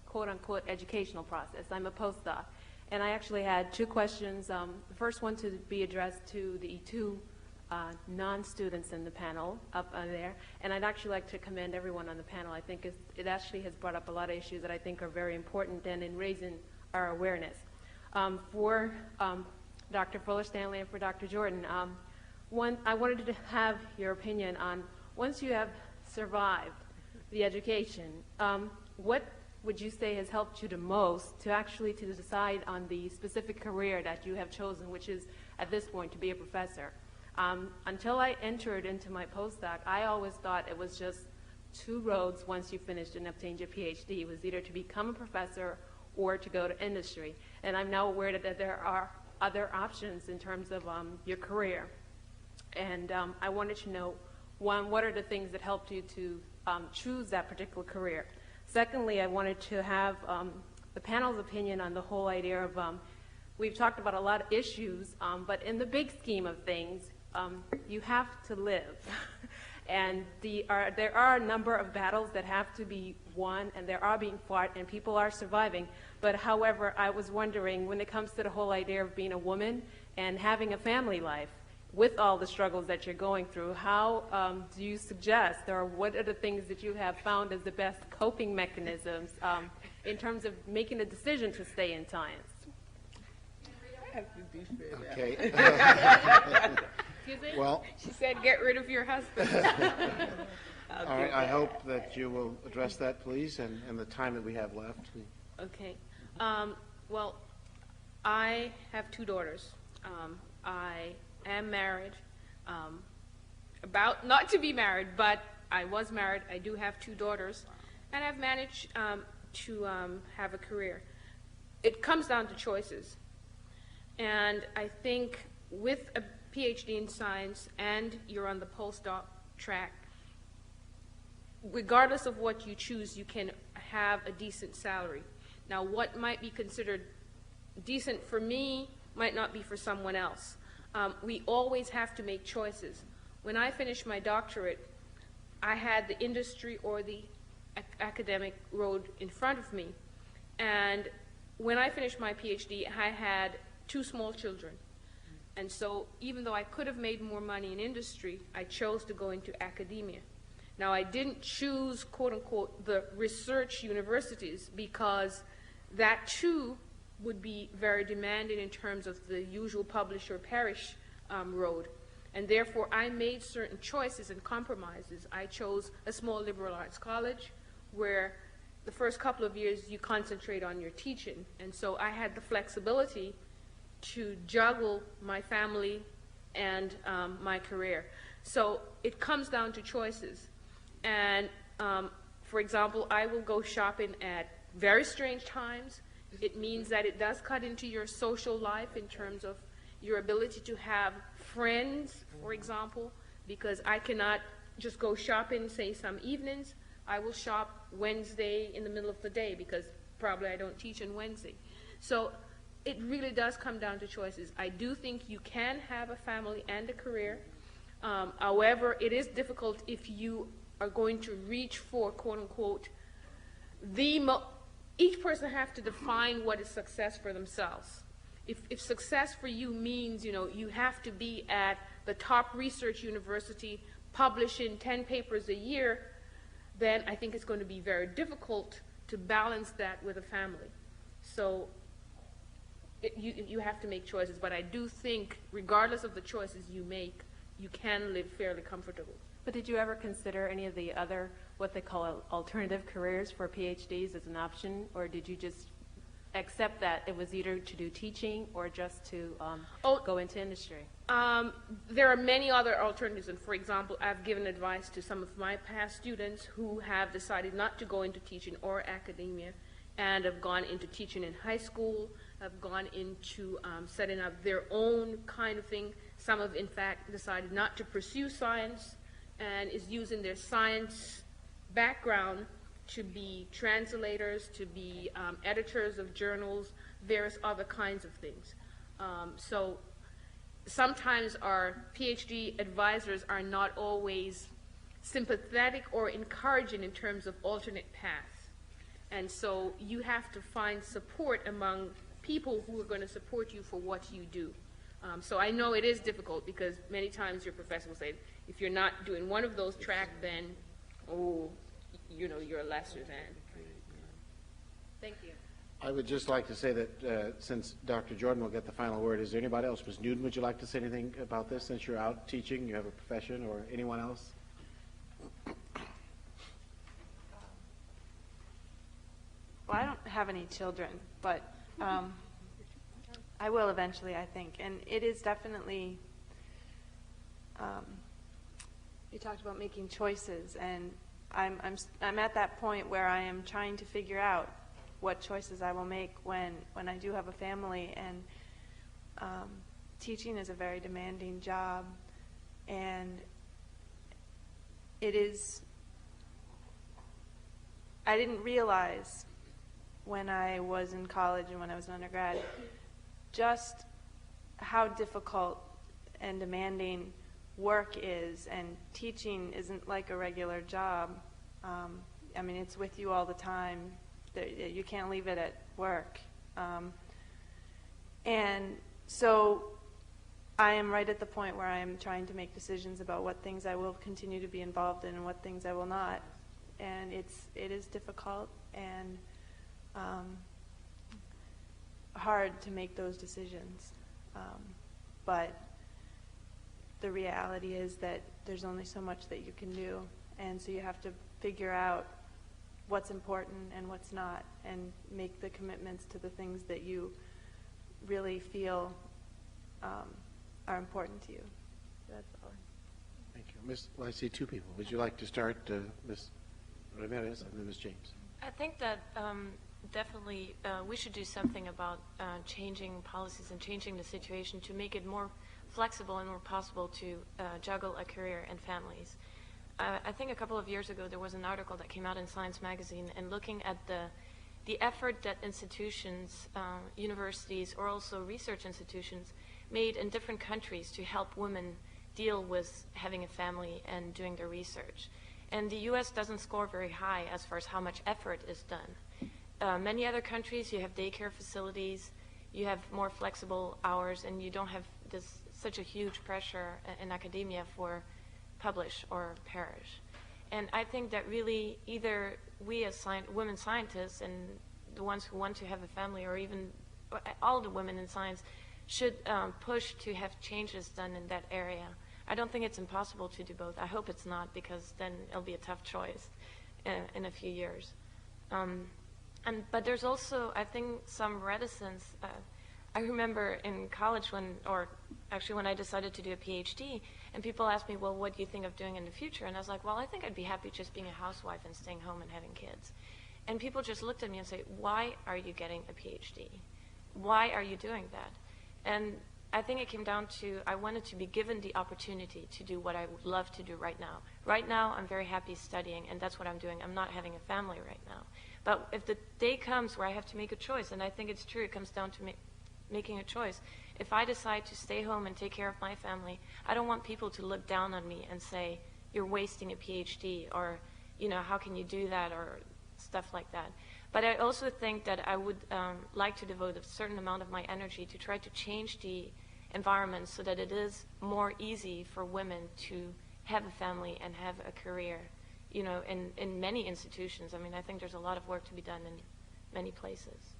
quote-unquote educational process. I'm a postdoc. And I actually had two questions. The first one to be addressed to the two non-students in the panel up there. And I'd actually like to commend everyone on the panel. I think it actually has brought up a lot of issues that I think are very important and in raising our awareness. For Dr. Fuller Stanley and for Dr. Jordan, I wanted to have your opinion on, once you have survived the education, what would you say has helped you the most to decide on the specific career that you have chosen, which is at this point to be a professor? Until I entered into my postdoc, I always thought it was just two roads once you finished and obtained your PhD. It was either to become a professor or to go to industry. And I'm now aware that there are other options in terms of your career. And I wanted to know, one, what are the things that helped you to choose that particular career? Secondly, I wanted to have the panel's opinion on the whole idea of, we've talked about a lot of issues, but in the big scheme of things, you have to live. And there are a number of battles that have to be won, and they are being fought, and people are surviving. But however, I was wondering, when it comes to the whole idea of being a woman and having a family life, with all the struggles that you're going through, how do you suggest, or what are the things that you have found as the best coping mechanisms in terms of making a decision to stay in science? I have to be fair. Okay. Excuse me? Well, she said, get rid of your husband. all right, I hope that you will address that, please, and the time that we have left. Okay. Well, I have two daughters. I am married, about not to be married, but I was married. I do have two daughters, and I've managed to have a career. It comes down to choices, and I think with a PhD in science and you're on the postdoc track, regardless of what you choose, you can have a decent salary. Now, what might be considered decent for me might not be for someone else. We always have to make choices. When I finished my doctorate, I had the industry or the academic road in front of me. And when I finished my PhD, I had two small children. And so even though I could have made more money in industry, I chose to go into academia. Now, I didn't choose, quote unquote, the research universities because that too would be very demanding in terms of the usual publish or perish road. And therefore, I made certain choices and compromises. I chose a small liberal arts college where the first couple of years you concentrate on your teaching. And so I had the flexibility to juggle my family and my career. So it comes down to choices. And for example, I will go shopping at very strange times. It means that it does cut into your social life in terms of your ability to have friends, for example, because I cannot just go shopping, say, some evenings. I will shop Wednesday in the middle of the day because probably I don't teach on Wednesday. So it really does come down to choices. I do think you can have a family and a career. However, it is difficult if you are going to reach for, quote unquote, each person have to define what is success for themselves. If success for you means, you have to be at the top research university publishing 10 papers a year, then I think it's going to be very difficult to balance that with a family. So you have to make choices, but I do think regardless of the choices you make, you can live fairly comfortable. But did you ever consider any of the other, what they call alternative careers for PhDs as an option, or did you just accept that it was either to do teaching or just to go into industry? There are many other alternatives, and for example, I've given advice to some of my past students who have decided not to go into teaching or academia and have gone into teaching in high school, have gone into setting up their own kind of thing. Some have, in fact, decided not to pursue science and is using their science background to be translators, to be editors of journals, various other kinds of things. So sometimes our PhD advisors are not always sympathetic or encouraging in terms of alternate paths. And so you have to find support among people who are going to support you for what you do. So I know it is difficult because many times your professor will say, if you're not doing one of those tracks, then, oh, you know, you're a lesser than. Thank you. I would just like to say that since Dr. Jordan will get the final word, is there anybody else? Ms. Newton, would you like to say anything about this since you're out teaching, you have a profession, or anyone else? Well, I don't have any children, but I will eventually, I think. And it is definitely, you talked about making choices, and I'm at that point where I am trying to figure out what choices I will make when I do have a family. And teaching is a very demanding job, and it is, I didn't realize when I was in college and when I was an undergrad just how difficult and demanding work is, and teaching isn't like a regular job. I mean, it's with you all the time. You can't leave it at work. And so I am right at the point where I am trying to make decisions about what things I will continue to be involved in and what things I will not. And it is difficult and hard to make those decisions. But the reality is that there's only so much that you can do, and so you have to figure out what's important and what's not, and make the commitments to the things that you really feel are important to you. That's all. Thank you. Well, I see two people. Would you like to start, Ms. Ramirez and then Ms. James? I think that definitely we should do something about changing policies and changing the situation to make it more flexible and more possible to juggle a career and families. I think a couple of years ago there was an article that came out in Science magazine, and looking at the effort that institutions, universities, or also research institutions made in different countries to help women deal with having a family and doing their research. And the U.S. doesn't score very high as far as how much effort is done. Many other countries, you have daycare facilities, you have more flexible hours, and you don't have such a huge pressure in academia for publish or perish. And I think that really either we as women scientists and the ones who want to have a family, or even all the women in science, should push to have changes done in that area. I don't think it's impossible to do both. I hope it's not, because then it'll be a tough choice in a few years. But there's also, I think, some reticence. I remember in college when I decided to do a PhD, and people asked me, well, what do you think of doing in the future? And I was like, well, I think I'd be happy just being a housewife and staying home and having kids. And people just looked at me and say, why are you getting a PhD? Why are you doing that? And I think it came down to I wanted to be given the opportunity to do what I would love to do right now. Right now, I'm very happy studying, and that's what I'm doing. I'm not having a family right now. But if the day comes where I have to make a choice, and I think it's true, it comes down to making a choice. If I decide to stay home and take care of my family, I don't want people to look down on me and say, you're wasting a PhD, or, how can you do that, or stuff like that. But I also think that I would like to devote a certain amount of my energy to try to change the environment so that it is more easy for women to have a family and have a career, in many institutions. I mean, I think there's a lot of work to be done in many places.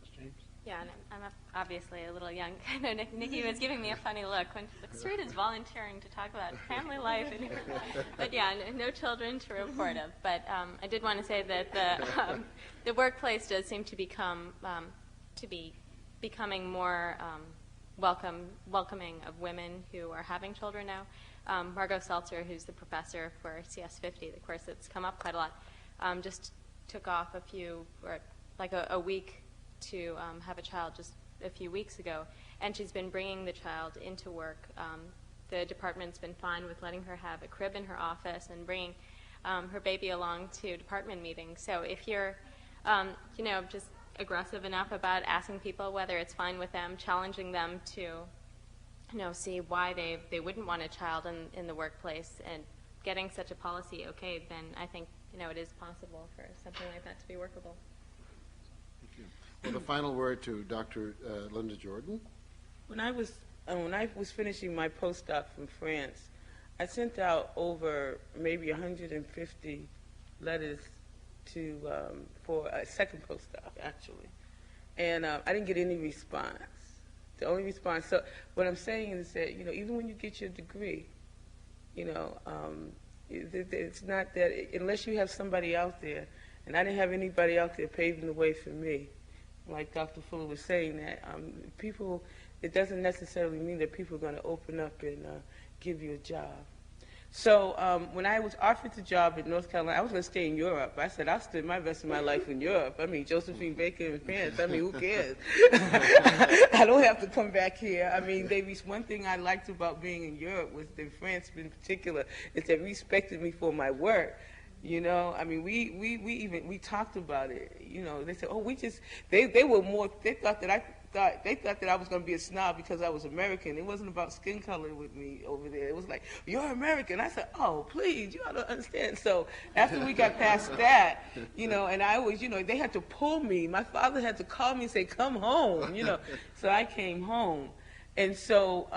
Ms. James? Yeah, and I'm obviously a little young. I know Nikki was giving me a funny look when she's like, Sarita's volunteering to talk about family life. But yeah, no children to report of. But I did want to say that the workplace does seem to be becoming more welcoming of women who are having children now. Margot Seltzer, who's the professor for CS50, the course that's come up quite a lot, just took off a week to have a child just a few weeks ago, and she's been bringing the child into work. The department's been fine with letting her have a crib in her office and bringing her baby along to department meetings. So if you're, just aggressive enough about asking people whether it's fine with them, challenging them to, see why they wouldn't want a child in the workplace, and getting such a policy okay, then I think, it is possible for something like that to be workable. Well, the final word to Dr. Linda Jordan. When I was finishing my postdoc from France, I sent out over maybe 150 letters for a second postdoc, actually, and I didn't get any response. The only response. So what I'm saying is that even when you get your degree, it's not that unless you have somebody out there, and I didn't have anybody out there paving the way for me. Like Dr. Fuller was saying, that people, it doesn't necessarily mean that people are going to open up and give you a job. So when I was offered the job in North Carolina, I was going to stay in Europe. I said, I'll spend my rest of my life in Europe. I mean, Josephine Baker in France. I mean, who cares? I don't have to come back here. I mean, one thing I liked about being in Europe was in France in particular, is they respected me for my work. I mean, we talked about it. They said, they were more. They thought that I was going to be a snob because I was American. It wasn't about skin color with me over there. It was like, you're American. I said, oh, please, you ought to understand. So after we got past that, and I always, they had to pull me. My father had to call me and say, come home. So I came home, and so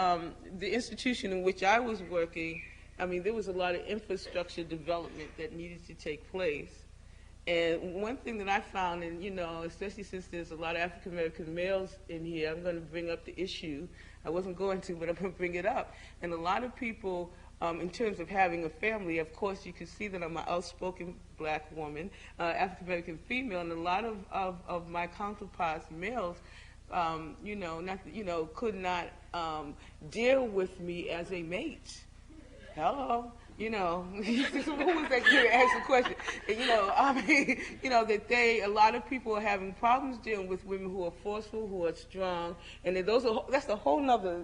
the institution in which I was working. I mean, there was a lot of infrastructure development that needed to take place. And one thing that I found, and especially since there's a lot of African-American males in here, I'm going to bring up the issue. I wasn't going to, but I'm going to bring it up. And a lot of people, in terms of having a family, of course, you can see that I'm an outspoken black woman, African-American female, and a lot of my counterparts, males, could not deal with me as a mate. Hello, who was that here to ask the question? And, that a lot of people are having problems dealing with women who are forceful, who are strong, and that's another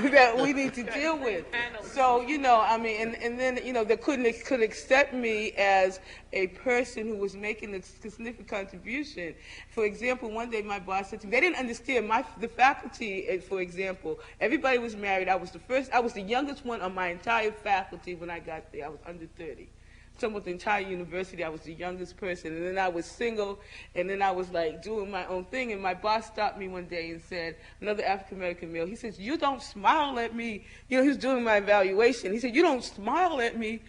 that we need to deal with. So, and then, they could accept me as a person who was making a significant contribution. For example, one day my boss said to me, they didn't understand the faculty, for example, everybody was married. I was the youngest one on my entire faculty when I got there. I was under 30. So with the entire university, I was the youngest person. And then I was single, and then I was like doing my own thing. And my boss stopped me one day and said, another African-American male, he says, you don't smile at me. He was doing my evaluation. He said, you don't smile at me.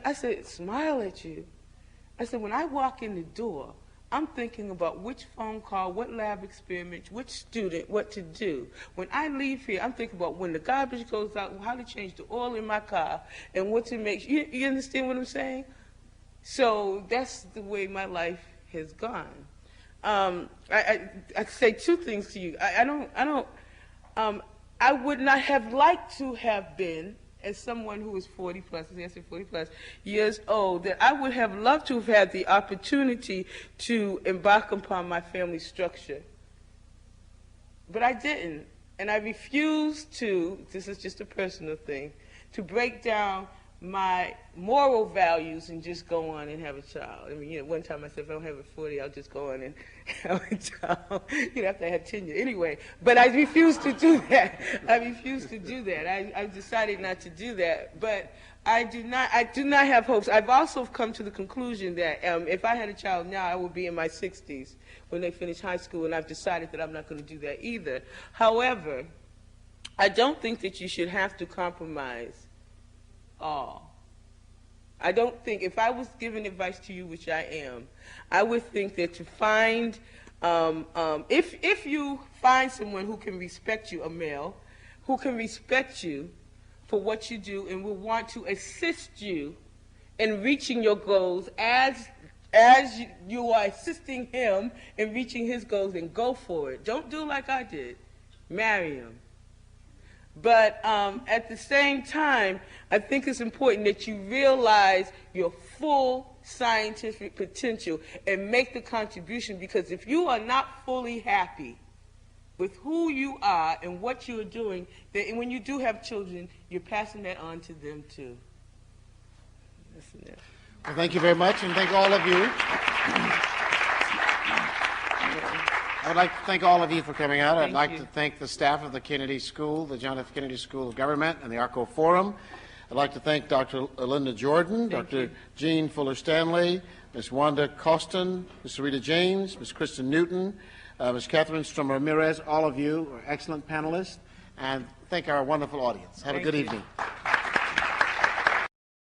I said, smile at you. I said, when I walk in the door, I'm thinking about which phone call, what lab experiment, which student, what to do. When I leave here, I'm thinking about when the garbage goes out, how to change the oil in my car, and what to make. You understand what I'm saying? So that's the way my life has gone. I say two things to you. I would not have liked to have been, as someone who is 40 plus, as I said, 40 plus years old, that I would have loved to have had the opportunity to embark upon my family structure. But I didn't. And I refused to, this is just a personal thing, to break down my moral values and just go on and have a child. I mean, one time I said, if I don't have a 40, I'll just go on and have a child, after I had tenure. Anyway, but I refused to do that. I decided not to do that. But I do not have hopes. I've also come to the conclusion that if I had a child now, I would be in my 60s when they finish high school, and I've decided that I'm not going to do that either. However, I don't think that you should have to compromise all. I don't think, if I was giving advice to you, which I am, I would think that to find, if you find someone who can respect you, a male, who can respect you for what you do and will want to assist you in reaching your goals as you are assisting him in reaching his goals, and go for it. Don't do like I did. Marry him. But at the same time, I think it's important that you realize your full scientific potential and make the contribution, because if you are not fully happy with who you are and what you are doing, then when you do have children, you're passing that on to them too. Well, thank you very much, and thank all of you. I would like to thank all of you for coming out. I'd like to thank the staff of the Kennedy School, the John F. Kennedy School of Government, and the ARCO Forum. I'd like to thank Dr. Linda Jordan, Dr. Jean Fuller-Stanley, Ms. Wanda Costin, Ms. Sarita James, Ms. Kristen Newton, Ms. Catherine Strom-Ramirez. All of you are excellent panelists, and thank our wonderful audience. Have a good evening.